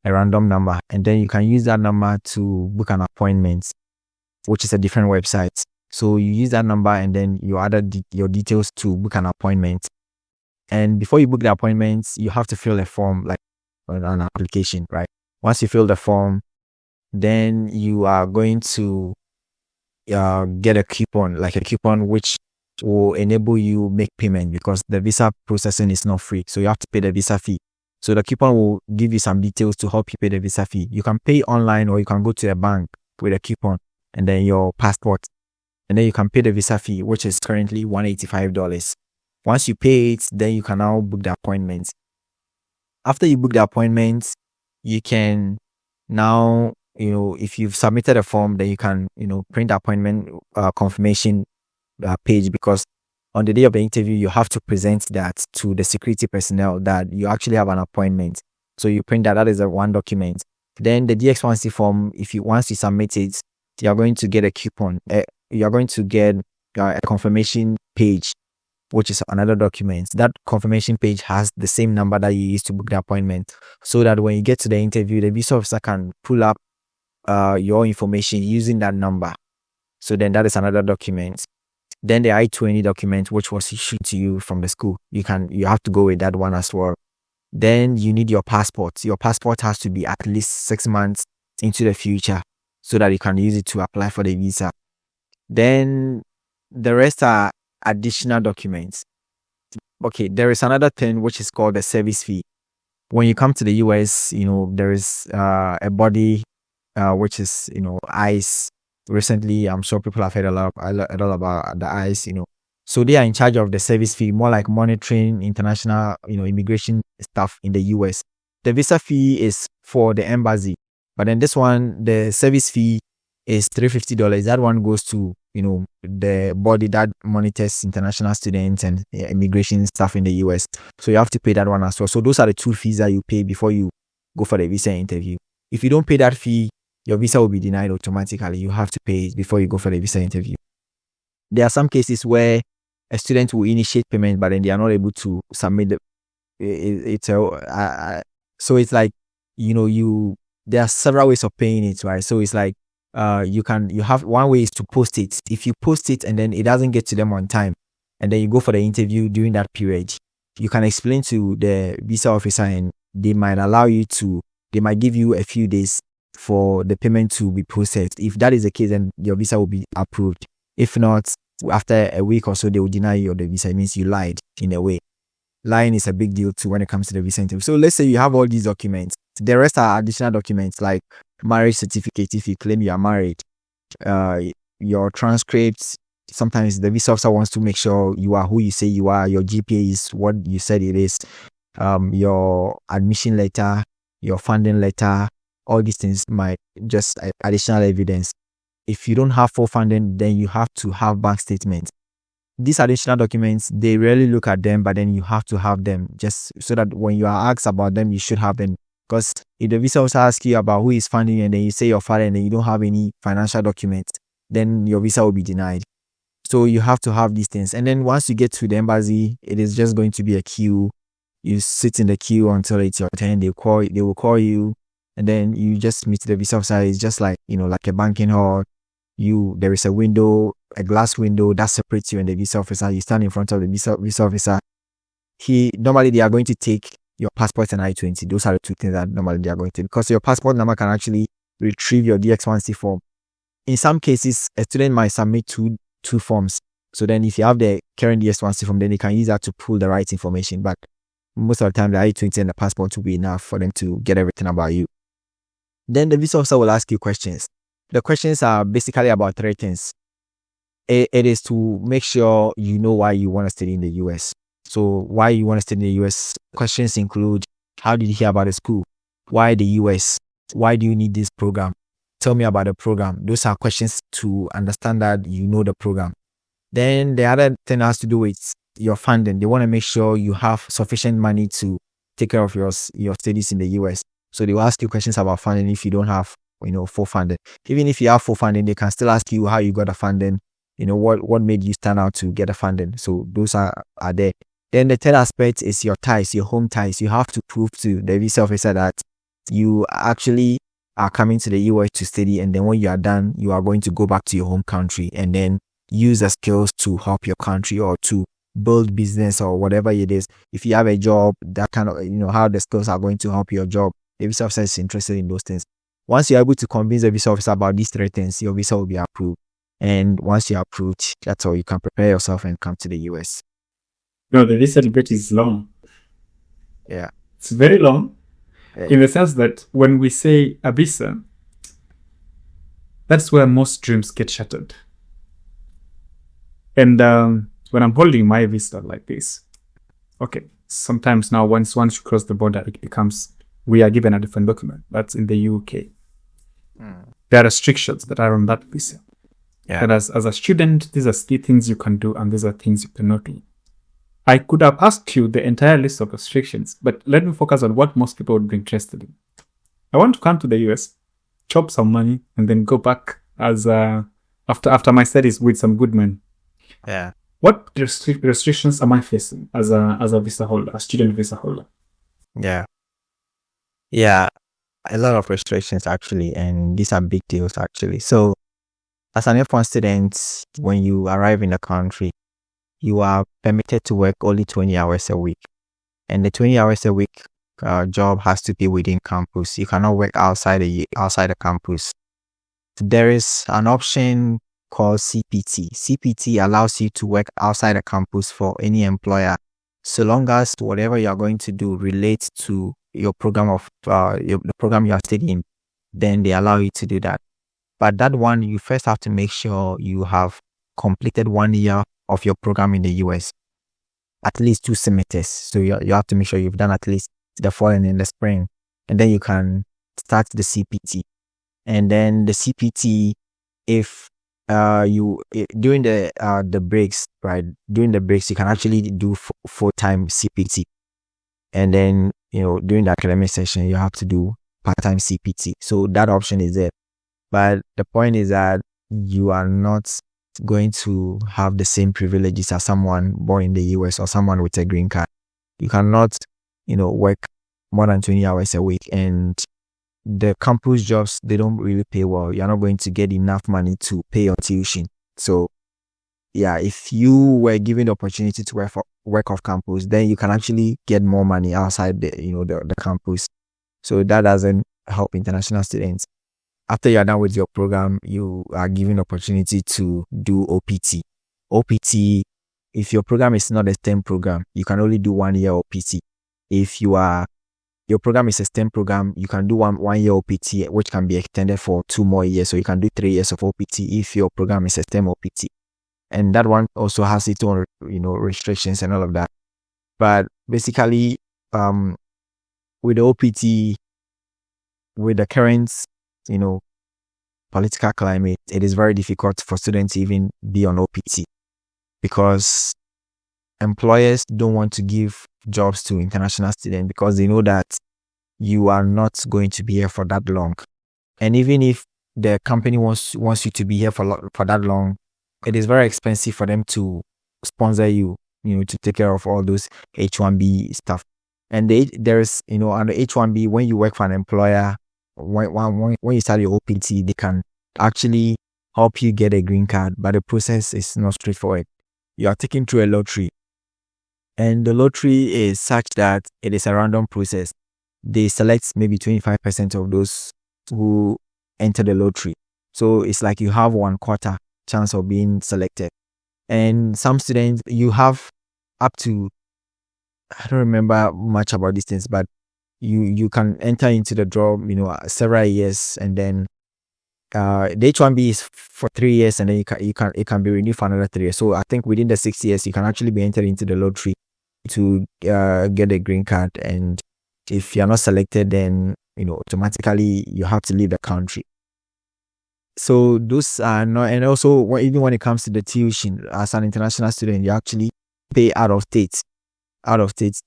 a random number, and then you can use that number to book an appointment, which is a different website. So you use that number and then you add your details to book an appointment. And before you book the appointment, you have to fill a form, like an application, right? Once you fill the form, then you are going to get a coupon, which will enable you make payment, because the visa processing is not free. So you have to pay the visa fee. So the coupon will give you some details to help you pay the visa fee. You can pay online, or you can go to a bank with a coupon and then your passport. And then you can pay the visa fee, which is currently $185. Once you pay it, then you can now book the appointment. After you book the appointment, you can now, if you've submitted a form, then you can, print the appointment confirmation page, because on the day of the interview, you have to present that to the security personnel that you actually have an appointment. So you print that is one document. Then the DX1C form, once you submit it, you're going to get a coupon. You're going to get a confirmation page, which is another document. That confirmation page has the same number that you used to book the appointment, so that when you get to the interview, the visa officer can pull up your information using that number. So then that is another document. Then the I-20 document, which was issued to you from the school, you have to go with that one as well. Then you need your passport. Your passport has to be at least 6 months into the future, so that you can use it to apply for the visa. Then the rest are additional documents. Okay, there is another thing which is called the service fee. When you come to the US, there is a body which is ICE. Recently, I'm sure people have heard a lot about the ICE. So they are in charge of the service fee, more like monitoring international immigration stuff in the US. The visa fee is for the embassy, but then this one, the service fee is $350. That one goes to the body that monitors international students and immigration stuff in the US. So you have to pay that one as well. So those are the two fees that you pay before you go for the visa interview. If you don't pay that fee, your visa will be denied automatically. You have to pay it before you go for the visa interview. There are some cases where a student will initiate payment, but then they are not able to submit so it's like there are several ways of paying it, right? So it's like you have one way is to post it. If you post it and then it doesn't get to them on time, and then you go for the interview during that period, you can explain to the visa officer, and they might give you a few days for the payment to be processed. If that is the case, then your visa will be approved. If not, after a week or so, they will deny you the visa. It means you lied in a way. Lying is a big deal too when it comes to the visa interview. So let's say you have all these documents. The rest are additional documents like marriage certificate if you claim you are married, your transcripts. Sometimes the visa officer wants to make sure you are who you say you are. Your GPA is what you said it is. Your admission letter, your funding letter, all these things might just additional evidence. If you don't have full funding, then you have to have bank statements. These additional documents, they rarely look at them, but then you have to have them just so that when you are asked about them, you should have them. Because if the visa officer asks you about who is funding you and then you say your father and then you don't have any financial documents, then your visa will be denied. So you have to have these things. And then once you get to the embassy, it is just going to be a queue. You sit in the queue until it's your turn. They will call you, and then you just meet the visa officer. It's just like, like a banking hall. There is a window, a glass window that separates you and the visa officer. You stand in front of the visa officer. Normally they are going to take your passport and I-20. Those are the two things that normally they are going to, because your passport number can actually retrieve your DX1C form. In some cases, a student might submit two forms. So then if you have the current DX1C form, then they can use that to pull the right information. But most of the time, the I-20 and the passport will be enough for them to get everything about you. Then the visa officer will ask you questions. The questions are basically about three things. It is to make sure you know why you want to study in the US. So why you want to study in the US? Questions include, how did you hear about the school? Why the US? Why do you need this program? Tell me about the program. Those are questions to understand that you know the program. Then the other thing has to do with your funding. They want to make sure you have sufficient money to take care of your studies in the US. So they will ask you questions about funding if you don't have, full funding. Even if you have full funding, they can still ask you how you got the funding. What made you stand out to get the funding. So those are there. Then the third aspect is your ties, your home ties. You have to prove to the visa officer that you actually are coming to the US to study, and then when you are done, you are going to go back to your home country and then use the skills to help your country or to build business or whatever it is. If you have a job, that kind of, how the skills are going to help your job. The visa officer is interested in those things. Once you're able to convince the visa officer about these three things, your visa will be approved. And once you're approved, that's all. You can prepare yourself and come to the US. No, the visa debate is long. Yeah. It's very long in the sense that when we say a visa, that's where most dreams get shattered. And when I'm holding my visa like this, okay, sometimes now once you cross the border, it becomes, we are given a different document. That's in the UK. There are restrictions that are on that visa. Yeah. And as a student, these are three things you can do and these are things you cannot do. I could have asked you the entire list of restrictions, but let me focus on what most people would be interested in. I want to come to the US, chop some money, and then go back as after my studies with some good men. Yeah. What restrictions am I facing as a visa holder, a student visa holder? Yeah. Yeah. A lot of restrictions actually, and these are big deals actually. So as an F1 student, when you arrive in the country, you are permitted to work only 20 hours a week. And the 20 hours a week job has to be within campus. You cannot work outside the campus. There is an option called CPT. CPT allows you to work outside the campus for any employer, so long as whatever you are going to do relates to your program of the program you are studying, then they allow you to do that. But that one, you first have to make sure you have completed 1 year of your program in the US, at least 2 semesters. So you have to make sure you've done at least the fall and in the spring, and then you can start the CPT. And then the CPT, if during the breaks, right? During the breaks, you can actually do full-time CPT. And then, during the academic session, you have to do part-time CPT. So that option is there. But the point is that you are not going to have the same privileges as someone born in the US or someone with a green card. You cannot, work more than 20 hours a week, and the campus jobs, they don't really pay well. You're not going to get enough money to pay your tuition. So yeah, if you were given the opportunity to work off campus, then you can actually get more money outside the campus. So that doesn't help international students. After you're done with your program, you are given opportunity to do OPT. OPT, if your program is not a STEM program, you can only do 1 year OPT. If your program is a STEM program, you can do one year OPT, which can be extended for 2 more years. So you can do 3 years of OPT if your program is a STEM OPT. And that one also has its own, restrictions and all of that. But basically, with the OPT, with the current, political climate, it is very difficult for students to even be on OPT because employers don't want to give jobs to international students because they know that you are not going to be here for that long. And even if the company wants you to be here for that long, it is very expensive for them to sponsor you, to take care of all those H-1B stuff. And there's, on the H-1B, when you work for an employer, when you start your OPT, they can actually help you get a green card, but the process is not straightforward. You are taken through a lottery, and the lottery is such that it is a random process. They select maybe 25% of those who enter the lottery. So it's like you have 1/4 chance of being selected. And some students, you have up to, I don't remember much about these things, but you can enter into the draw, several years, and then the H-1B is for 3 years, and then it can be renewed for another 3 years. So I think within the 6 years, you can actually be entered into the lottery. to get a green card, and if you're not selected, then automatically you have to leave the country. So those are not, and also even when it comes to the tuition, as an international student, you actually pay out of state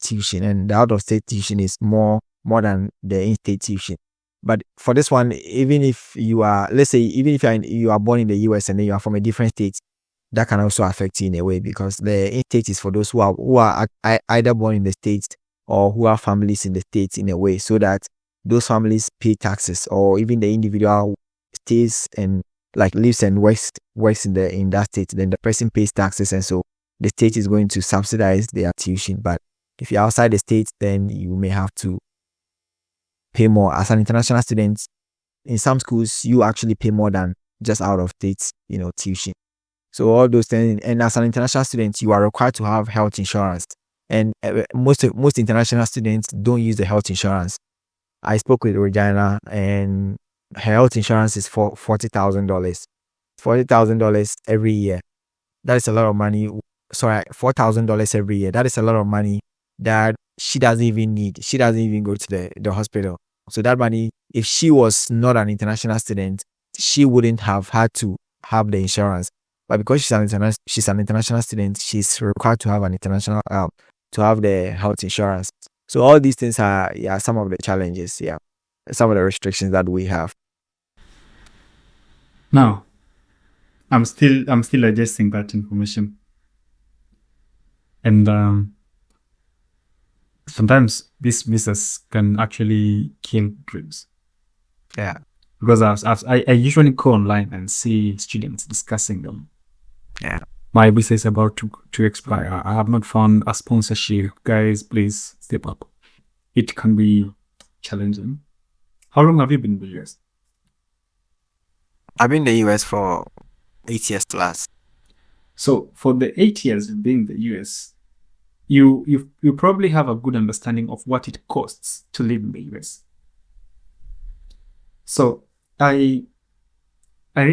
tuition, and the out of state tuition is more than the in-state tuition. But for this one, even if you are, let's say, even if you are born in the US and then you are from a different state, that can also affect you in a way, because the in-state is for those who are either born in the States or who have families in the States in a way, so that those families pay taxes, or even the individual stays and lives and works in that state, then the person pays taxes, and so the state is going to subsidize their tuition. But if you're outside the state, then you may have to pay more. As an international student, in some schools, you actually pay more than just out of state, tuition. So all those things, and as an international student, you are required to have health insurance. And most international students don't use the health insurance. I spoke with Regina, and her health insurance is for $40,000. $40,000 every year. That is a lot of money. Sorry, $4,000 every year. That is a lot of money that she doesn't even need. She doesn't even go to the hospital. So that money, if she was not an international student, she wouldn't have had to have the insurance. But because she's an international student, she's required to have an international to have the health insurance. So all these things are some of the challenges, some of the restrictions that we have. Now, I'm still digesting that information, and sometimes these visas can actually kill dreams. Yeah, because I usually go online and see students discussing them. Yeah, my visa is about to expire. I have not found a sponsorship. Guys, please step up. It can be challenging. How long have you been in the US? I've been in the US for 8 years plus. So for the 8 years you've been in the US, you probably have a good understanding of what it costs to live in the US. So I'm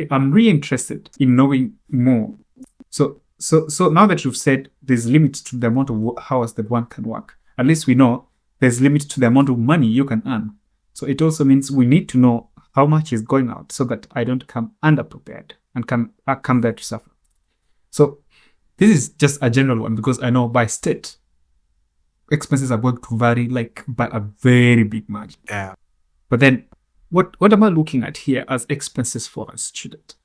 really interested in knowing more. So now that you've said there's limits to the amount of hours that one can work, at least we know there's limits to the amount of money you can earn. So it also means we need to know how much is going out so that I don't come underprepared and come there to suffer. So this is just a general one, because I know by state, expenses are going to vary by a very big margin. Yeah. But then what am I looking at here as expenses for a student?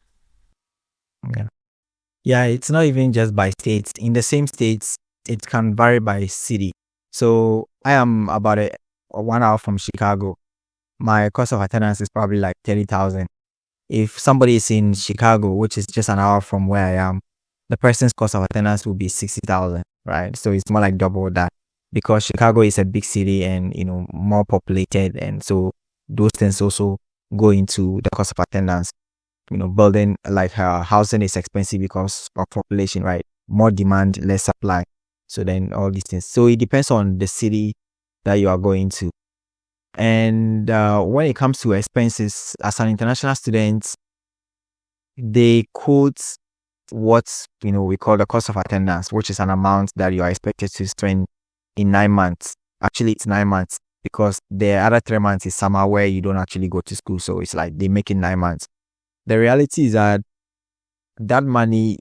Yeah, it's not even just by states. In the same states, it can vary by city. So I am about 1 hour from Chicago. My cost of attendance is probably like $30,000. If somebody is in Chicago, which is just an hour from where I am, the person's cost of attendance will be $60,000, right? So it's more like double that, because Chicago is a big city and more populated, and so those things also go into the cost of attendance. Building housing is expensive because of population, right? More demand, less supply. So then all these things. So it depends on the city that you are going to. And when it comes to expenses, as an international student, they quote what we call the cost of attendance, which is an amount that you are expected to spend in 9 months. Actually, it's 9 months, because the other 3 months is summer where you don't actually go to school. So it's like they make it 9 months. The reality is that money,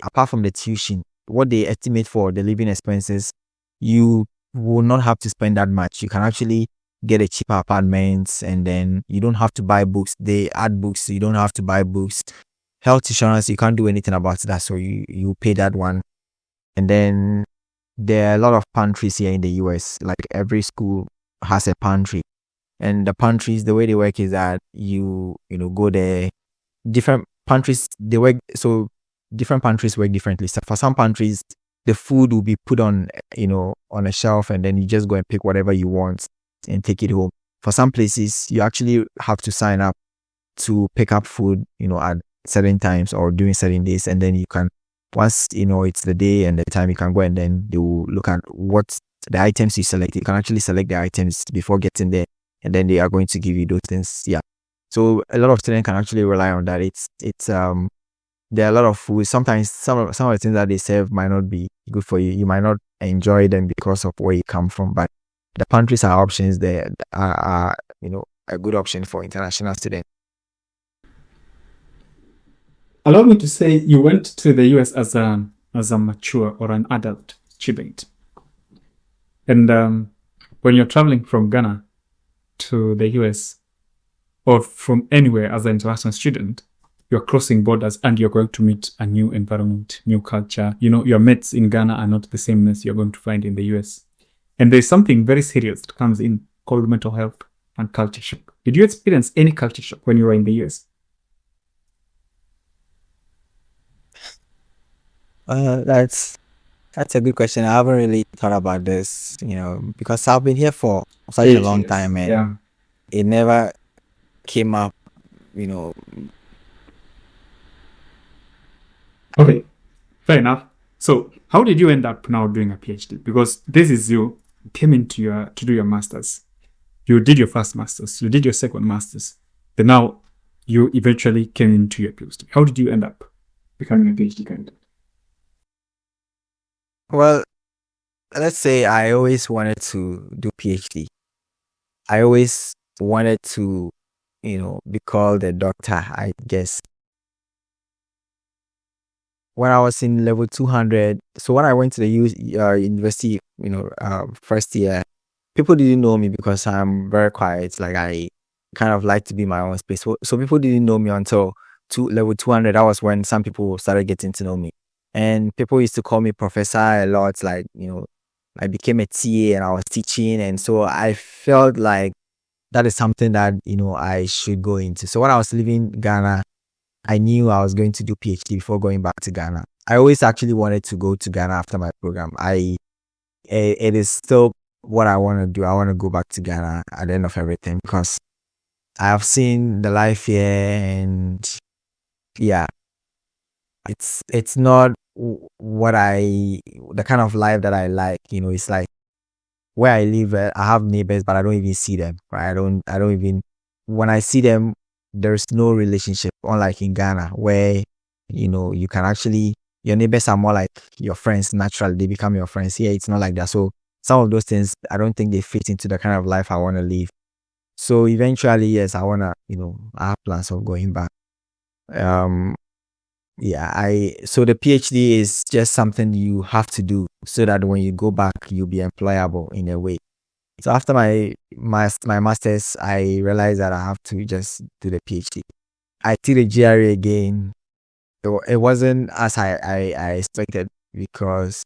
apart from the tuition, what they estimate for the living expenses, you will not have to spend that much. You can actually get a cheaper apartment, and then you don't have to buy books. They add books, so you don't have to buy books. Health insurance, you can't do anything about that, so you pay that one. And then there are a lot of pantries here in the US. Like every school has a pantry, and the pantries, the way they work is that you go there. Different pantries, they work, so different pantries work differently. So for some pantries, the food will be put on on a shelf, and then you just go and pick whatever you want and take it home. For some places, you actually have to sign up to pick up food at certain times or during certain days, and then you can, once it's the day and the time, you can go, and then they will look at what the items you select. You can actually select the items before getting there, and then they are going to give you those things. Yeah. So a lot of students can actually rely on that. There are a lot of food. Sometimes some of the things that they serve might not be good for you. You might not enjoy them because of where you come from. But the countries are options there are a good option for international students. Allow me to say you went to the US as a mature or an adult student. And when you're traveling from Ghana to the US or from anywhere as an international student, you're crossing borders and you're going to meet a new environment, new culture. Your mates in Ghana are not the same as you're going to find in the US. And there's something very serious that comes in called mental health and culture shock. Did you experience any culture shock when you were in the US? That's a good question. I haven't really thought about this, because I've been here for such a long time, and it never came up, Okay, fair enough. So how did you end up now doing a PhD? Because this is you came to do your master's. You did your first master's, you did your second master's, then now you eventually came into your PhD. How did you end up becoming a PhD candidate? Well, let's say I always wanted to do PhD. I always wanted to, be called a doctor, I guess. When I was in level 200, so when I went to the university, first year, people didn't know me because I'm very quiet. Like, I kind of like to be my own space. So people didn't know me until level 200. That was when some people started getting to know me. And people used to call me professor a lot. Like, I became a TA and I was teaching. And so I felt like that is something that, I should go into. So when I was leaving Ghana, I knew I was going to do PhD before going back to Ghana. I always actually wanted to go to Ghana after my program. It is still what I want to do. I want to go back to Ghana at the end of everything because I have seen the life here, and yeah, it's not the kind of life that I like. It's like where I live, I have neighbors, but I don't even see them. Right? I don't even, when I see them, there's no relationship. Unlike in Ghana, where you can actually, your neighbors are more like your friends naturally. They become your friends. Here, it's not like that. So some of those things, I don't think they fit into the kind of life I want to live. So eventually, yes, I want to, I have plans of going back. So the PhD is just something you have to do so that when you go back, you'll be employable in a way. So after my master's, I realized that I have to just do the PhD. I took the GRE again. It wasn't as I expected because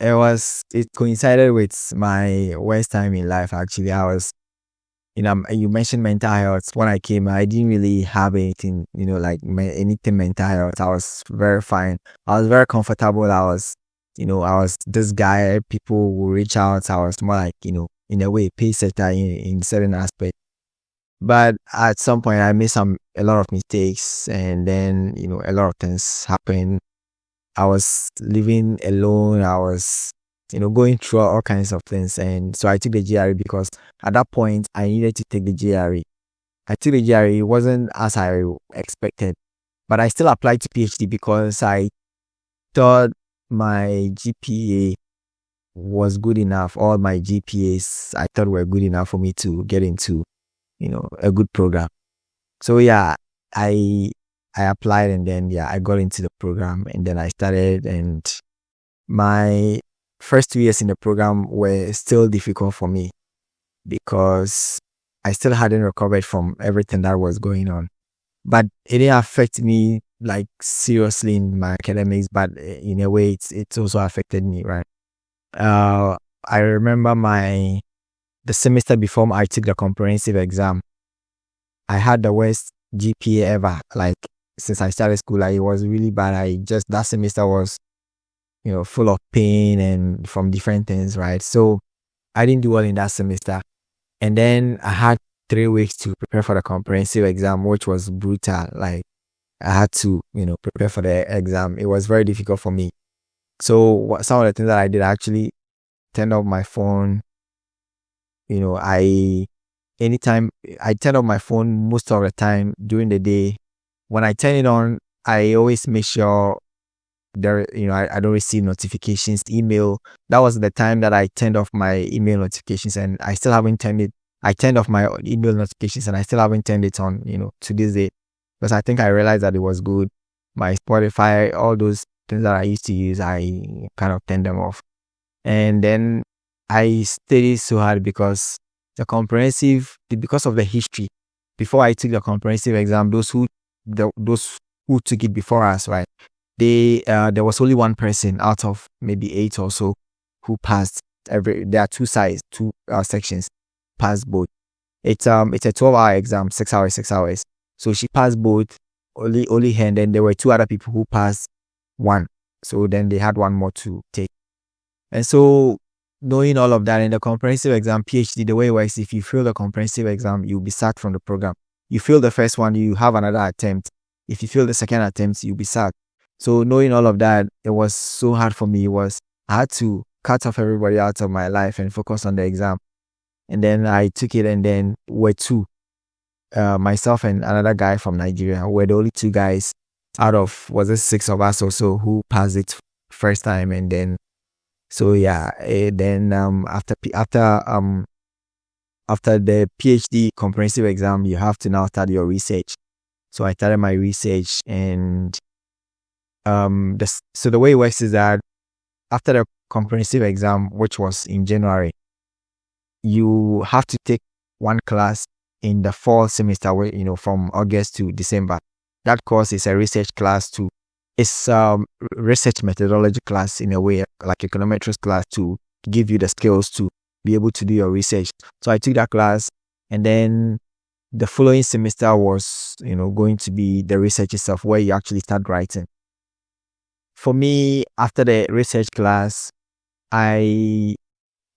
it coincided with my worst time in life. Actually, I was, you mentioned mental health. When I came, I didn't really have anything, anything mental health. I was very fine. I was very comfortable. I was this guy. People will reach out. I was more like, in a way, pace setter in certain aspects. But at some point, I made a lot of mistakes, and then a lot of things happened. I was living alone. I was going through all kinds of things, and so I took the GRE because at that point I needed to take the GRE. I took the GRE. It wasn't as I expected, but I still applied to PhD because I thought my GPA was good enough. All my GPAs I thought were good enough for me to get into a good program. So yeah, I applied, and then I got into the program, and then I started, and my first 2 years in the program were still difficult for me because I still hadn't recovered from everything that was going on. But it didn't affect me like seriously in my academics, but in a way it's also affected me, right? I remember the semester before I took the comprehensive exam, I had the worst GPA ever. Like since I started school, it was really bad. That semester was, full of pain and from different things, right? So I didn't do well in that semester. And then I had 3 weeks to prepare for the comprehensive exam, which was brutal. Like I had to, prepare for the exam. It was very difficult for me. So some of the things that I did, I actually turned off my phone. Anytime I turn off my phone most of the time during the day. When I turn it on, I always make sure there, I don't receive notifications, email. That was the time that I turned off my email notifications, and I still haven't turned it. I turned off my email notifications, and I still haven't turned it on, to this day, because I think I realized that it was good. My Spotify, all those things that I used to use, I kind of turned them off. And then I studied so hard because because of the history. Before I took the comprehensive exam, those who took it before us, right? There was only one person out of maybe 8 or so who passed. There are two sides, two sections, passed both. It's a 12-hour exam, 6 hours, 6 hours. So she passed both, only her, and then there were 2 other people who passed one. So then they had one more to take. And so knowing all of that in the comprehensive exam, PhD, the way it works, if you fail the comprehensive exam, you'll be sacked from the program. You fail the first one, you have another attempt. If you fail the second attempt, you'll be sacked. So knowing all of that, it was so hard for me. I had to cut off everybody out of my life and focus on the exam. And then I took it, and then we're two. Myself and another guy from Nigeria were the only 2 guys out of, was it 6 of us or so, who passed it first time. And then, so yeah, then after the PhD comprehensive exam, you have to now start your research. So I started my research, and so the way it works is that after the comprehensive exam, which was in January, you have to take one class in the fall semester, from August to December. That course is a research class too. It's research methodology class in a way, like econometrics class, to give you the skills to be able to do your research. So I took that class, and then the following semester was, going to be the research itself, where you actually start writing. For me, after the research class, I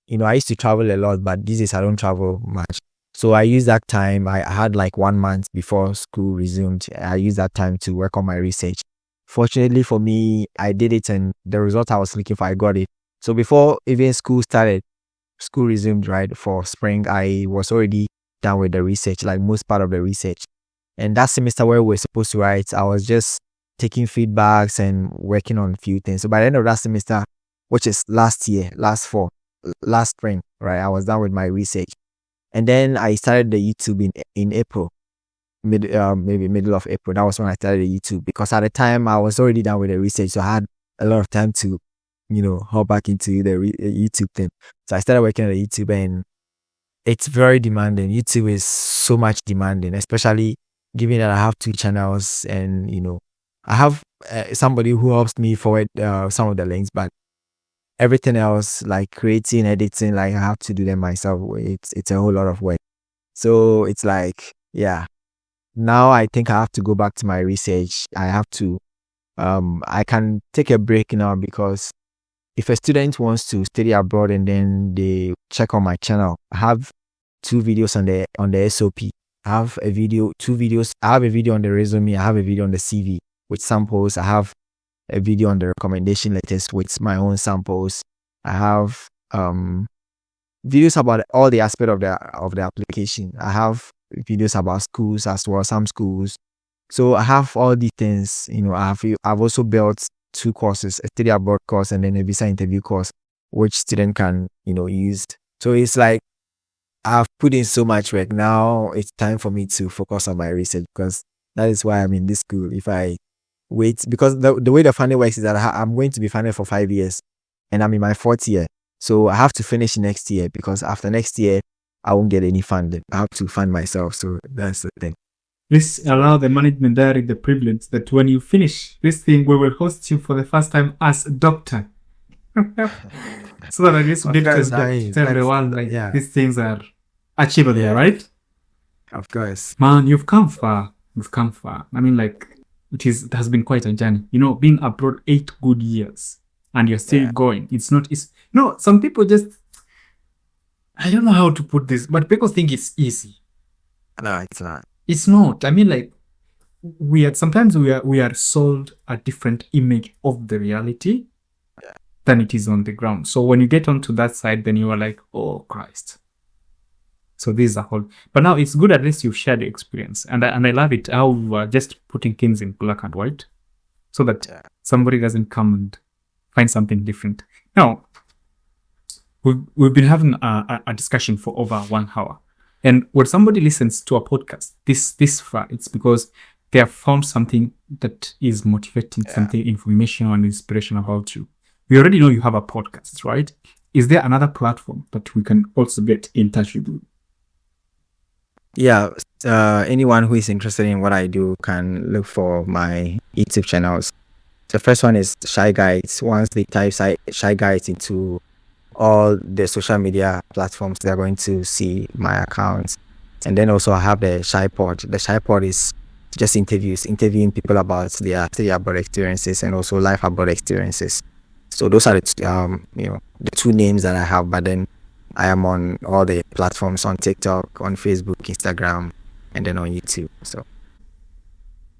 used to travel a lot, but these days I don't travel much. So I used that time. I had like 1 month before school resumed. I used that time to work on my research. Fortunately for me, I did it, and the result I was looking for, I got it. So before even school resumed, right, for spring, I was already done with the research, like most part of the research. And that semester where we were supposed to write, I was just taking feedbacks and working on a few things. So by the end of that semester, which is last spring, right, I was done with my research. And then I started the YouTube in April, maybe middle of April. That was when I started the YouTube, because at the time I was already done with the research, so I had a lot of time to, hop back into the YouTube thing. So I started working on the YouTube, and it's very demanding. YouTube is so much demanding, especially given that I have 2 channels, and I have somebody who helps me forward some of the links, but everything else, like creating, editing, like I have to do them myself. It's a whole lot of work. So it's like, yeah. Now I think I have to go back to my research. I have to, I can take a break now, because if a student wants to study abroad and then they check on my channel, I have 2 videos on the SOP. I have a video, 2 videos. I have a video on the resume. I have a video on the CV with samples. I have a video on the recommendation letters with my own samples. I have videos about all the aspect of the application. I have videos about schools as well, some schools. So I have all these things. I've also built 2 courses, a study abroad course and then a visa interview course, which student can use. So it's like I've put in so much work. Now it's time for me to focus on my research, because that is why I'm in this school. If I wait, because the way the funding works is that I'm going to be funded for 5 years, and I'm in my 4th year. So I have to finish next year, because after next year, I won't get any funding. I have to fund myself. So that's the thing. Please allow the management director the privilege that when you finish this thing, we will host you for the first time as a doctor. So that at least we can tell the world these things are achievable, right? Of course. Man, you've come far. I mean, like, it has been quite a journey. Being abroad 8 good years and you're still going. Some people just, I don't know how to put this, but people think it's easy. No, it's not. It's not. I mean, like, we are sold a different image of the reality than it is on the ground. So when you get onto that side, then you are like, oh Christ. So this is a whole. But now it's good, at least you've shared the experience, and I love it how just putting things in black and white. so that somebody doesn't come and find something different. Now, we've been having a discussion for over 1 hour. And when somebody listens to a podcast this far, it's because they have found something that is motivating, something informational and inspirational about you. We already know you have a podcast, right? Is there another platform that we can also get in touch with you? Yeah, anyone who is interested in what I do can look for my YouTube channels. The first one is Shai Guides. Once they type Shai Guides into all the social media platforms, they're going to see my accounts. And then also I have the Shai Pod. The Shai Pod is just interviewing people about their study abroad experiences and also life abroad experiences. So those are the two names that I have. But then I am on all the platforms, on TikTok, on Facebook, Instagram, and then on YouTube. So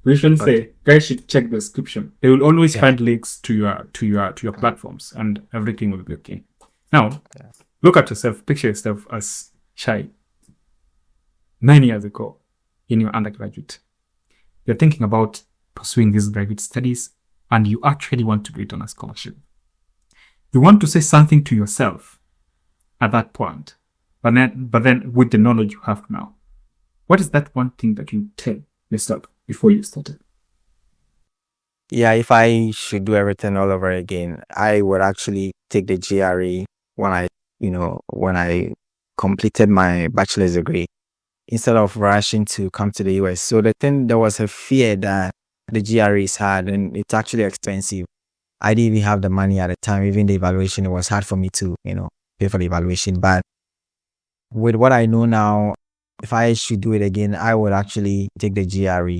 we usually say guys should check the description. They will always find links to your platforms, and everything will be okay. Now, look at yourself. Picture yourself as Shai 9 years ago in your undergraduate. You're thinking about pursuing these graduate studies, and you actually want to do it on a scholarship. You want to say something to yourself at that point, but then with the knowledge you have now, what is that one thing that you tell yourself before you started? Yeah, if I should do everything all over again, I would actually take the GRE when I completed my bachelor's degree instead of rushing to come to the US. So there was a fear that the GREs had, and it's actually expensive. I didn't even have the money at the time. Even the evaluation, it was hard for me to, pay for the evaluation. But with what I know now, if I should do it again, I would actually take the GRE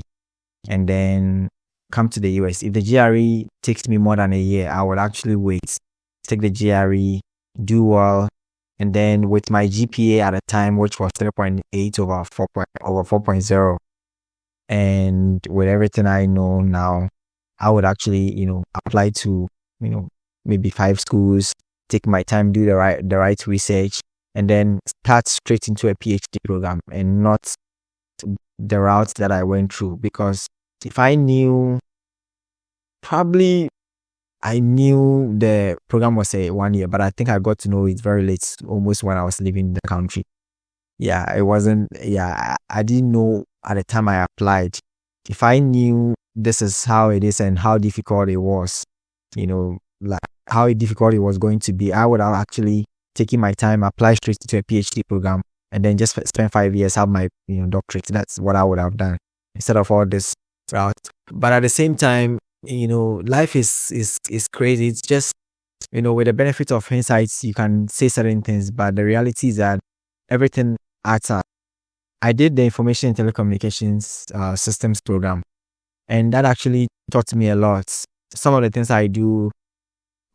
and then come to the US. If the GRE takes me more than a year, I would actually wait, take the GRE, do well, and then with my GPA at the time, which was 3.8 over 4.0, and with everything I know now, I would actually, apply to, maybe 5 schools, take my time, do the right research, and then start straight into a PhD program and not the routes that I went through. Because if I knew, I knew the program was a 1 year, but I think I got to know it very late, almost when I was leaving the country. I didn't know at the time I applied. If I knew this is how it is and how difficult it was, like how difficult it was going to be, I would have actually taken my time, apply straight to a PhD program, and then just spend 5 years, have my doctorate. That's what I would have done instead of all this route. But at the same time, life is crazy. It's just, with the benefit of hindsight, you can say certain things, but the reality is that everything adds up. I did the Information and Telecommunications Systems program, and that actually taught me a lot. Some of the things I do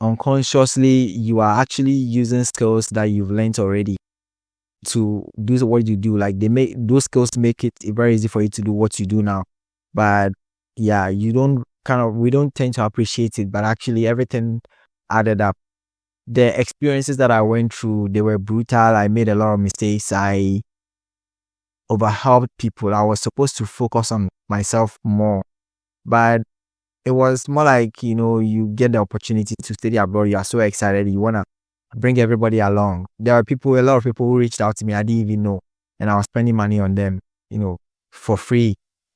unconsciously, you are actually using skills that you've learned already to do what you do. Like those skills make it very easy for you to do what you do now. But yeah, we don't tend to appreciate it, but actually everything added up. The experiences that I went through, they were brutal. I made a lot of mistakes. I overhelped people. I was supposed to focus on myself more, but it was more like, you get the opportunity to study abroad. You are so excited. You want to bring everybody along. There are a lot of people who reached out to me I didn't even know, and I was spending money on them, for free.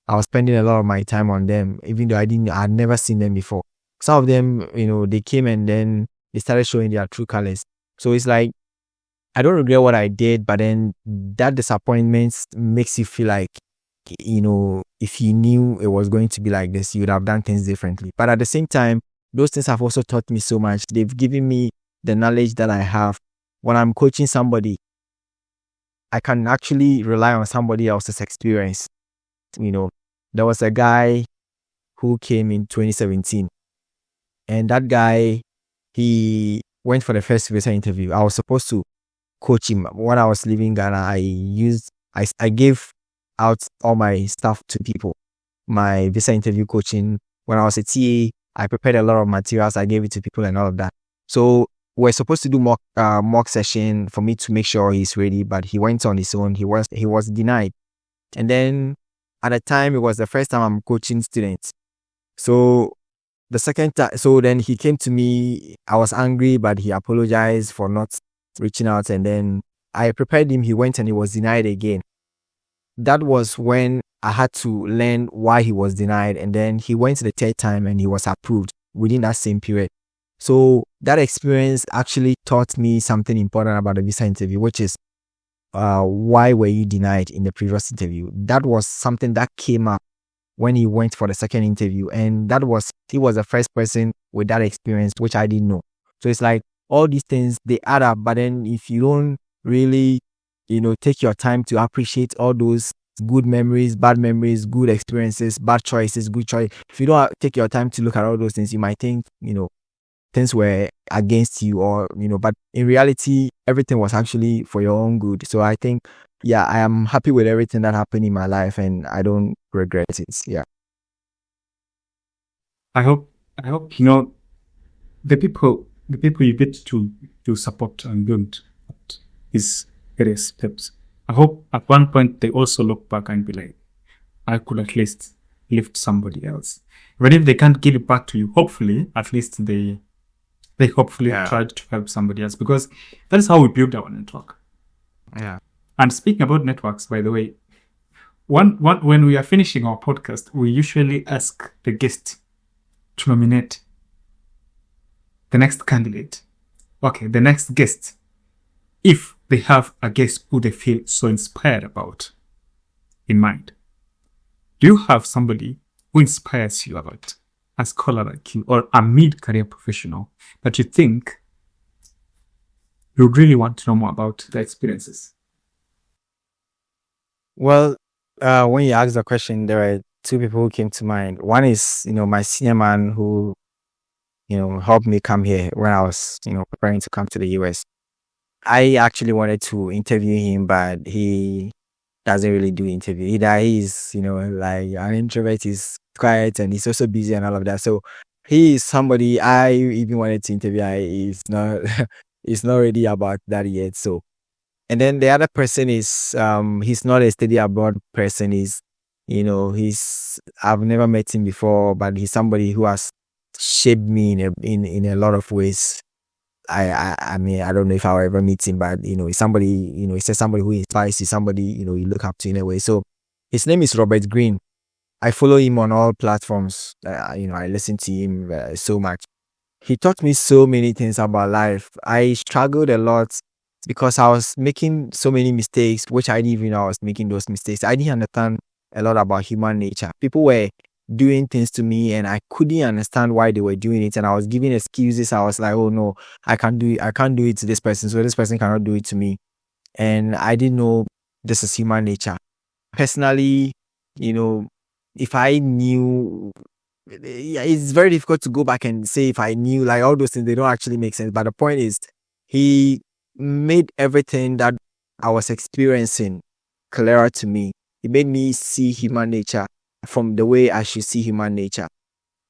I was spending a lot of my time on them, even though I'd never seen them before. Some of them, they came and then they started showing their true colors. So it's like, I don't regret what I did, but then that disappointment makes you feel like, if you knew it was going to be like this, you would have done things differently. But at the same time, those things have also taught me so much. They've given me the knowledge that I have. When I'm coaching somebody, I can actually rely on somebody else's experience. There was a guy who came in 2017, and that guy, he went for the first visa interview. I was supposed to coach him. When I was leaving Ghana, I gave out all my stuff to people, my visa interview coaching. When I was a TA, I prepared a lot of materials. I gave it to people and all of that. So we're supposed to do mock session for me to make sure he's ready, but he went on his own. He was denied. And then at the time, it was the first time I'm coaching students. So The second time, so then he came to me. I was angry, but he apologized for not reaching out. And then I prepared him. He went and he was denied again. That was when I had to learn why he was denied. And then he went the third time and he was approved within that same period. So that experience actually taught me something important about the visa interview, which is why were you denied in the previous interview? That was something that came up when he went for the second interview. And he was the first person with that experience, which I didn't know. So it's like all these things, they add up. But then if you don't really, take your time to appreciate all those good memories, bad memories, good experiences, bad choices, good choice. If you don't take your time to look at all those things, you might think, things were against you or, but in reality, everything was actually for your own good. So I think, I am happy with everything that happened in my life and I don't regret it. Yeah. I hope, the people you get to support and build these various steps. I hope at one point they also look back and be like, I could at least lift somebody else. Even if they can't give it back to you, hopefully, at least they hopefully tried to help somebody else, because that is how we build our network. Yeah. And speaking about networks, by the way, when we are finishing our podcast, we usually ask the guest to nominate the next candidate. Okay, the next guest. If they have a guest who they feel so inspired about in mind. Do you have somebody who inspires you about a scholar like you or a mid-career professional that you think you really want to know more about their experiences? Well, when you asked the question, there are two people who came to mind. One is, my senior man who, helped me come here when I was, preparing to come to the US. I actually wanted to interview him, but he doesn't really do interview. Either he's, like an introvert, he's quiet and he's also busy and all of that. So he is somebody I even wanted to interview. He's not, he's not ready about that yet. So, and then the other person is, he's not a study abroad person. I've never met him before, but he's somebody who has shaped me in a lot of ways. I mean, I don't know if I'll ever meet him, but he's somebody, he's somebody who inspires you, somebody, you look up to in a way. So his name is Robert Green. I follow him on all platforms. I listen to him so much. He taught me so many things about life. I struggled a lot because I was making so many mistakes, which I didn't even know I was making those mistakes. I didn't understand a lot about human nature. People were doing things to me and I couldn't understand why they were doing it, and I was giving excuses. I was like, oh no, I can't do it to this person, so this person cannot do it to me. And I didn't know this is human nature. Personally, if I knew, it's very difficult to go back and say if I knew, like all those things, they don't actually make sense. But the point is, he made everything that I was experiencing clearer to me. He made me see human nature from the way I should see human nature.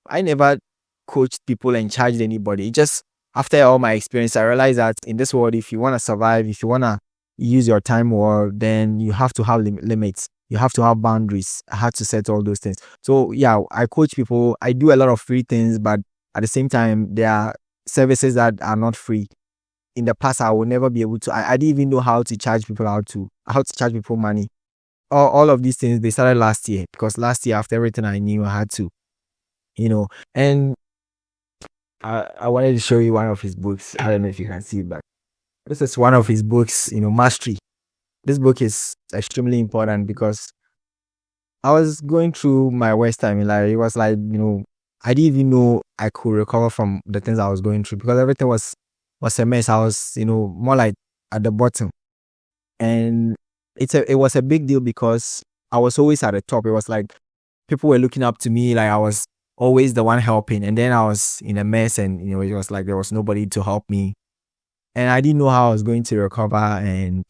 I never coached people and charged anybody. Just after all my experience, I realized that in this world, if you want to survive, if you want to use your time well, then you have to have limits. You have to have boundaries. I had to set all those things. So yeah, I coach people. I do a lot of free things, but at the same time, there are services that are not free. In the past, I would never be able to. I didn't even know how to charge people how to charge people money. All of these things, they started last year, because last year, after everything I knew, I had to, and I wanted to show you one of his books. I don't know if you can see it, but this is one of his books, Mastery. This book is extremely important because I was going through my worst time in life. It was like, I didn't even know I could recover from the things I was going through, because everything was a mess. I was, more like at the bottom. And it was a big deal because I was always at the top. It was like people were looking up to me, like I was always the one helping. And then I was in a mess and, it was like there was nobody to help me. And I didn't know how I was going to recover.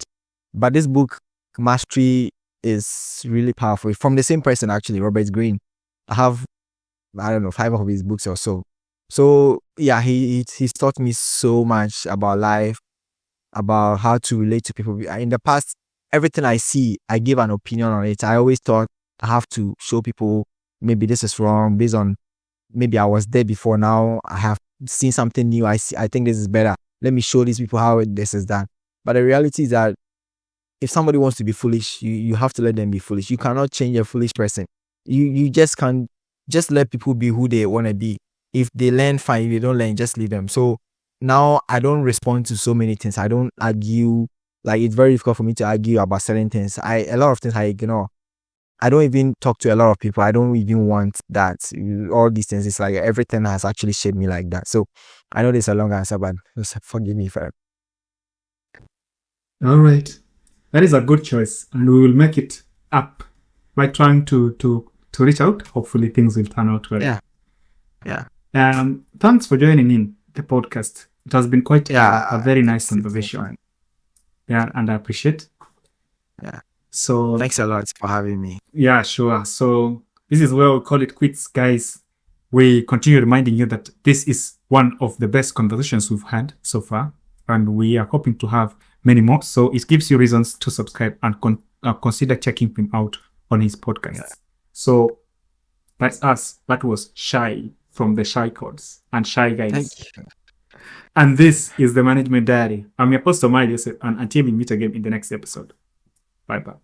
But this book, Mastery, is really powerful. It's from the same person, actually, Robert Green. I have, 5 of his books or so. So yeah, he's taught me so much about life, about how to relate to people. In the past, everything I see, I give an opinion on it. I always thought I have to show people maybe this is wrong based on maybe I was there before. Now I have seen something new. I think this is better. Let me show these people how this is done. But the reality is that if somebody wants to be foolish, you have to let them be foolish. You cannot change a foolish person. You just can't. Just let people be who they want to be. If they learn, fine. If they don't learn, just leave them. So now I don't respond to so many things. I don't argue. Like, it's very difficult for me to argue about certain things. A lot of things I ignore. I don't even talk to a lot of people. I don't even want that. All these things. It's like everything has actually shaped me like that. So I know this is a long answer, but just forgive me for it. All right. That is a good choice. And we will make it up by trying to reach out. Hopefully things will turn out well. Yeah. Thanks for joining in the podcast. It has been quite a very nice conversation. Yeah, and I appreciate. Yeah. So thanks a lot for having me. Yeah, sure. So this is where we call it quits, guys. We continue reminding you that this is one of the best conversations we've had so far, and we are hoping to have many more. So it gives you reasons to subscribe and consider checking him out on his podcast. Yeah. So that's us. That was Shai from the Shai Codes and Shai Guys. Thank you. And this is the Management Diary. I'm your host, Omae Joseph, and until we meet again in the next episode. Bye-bye.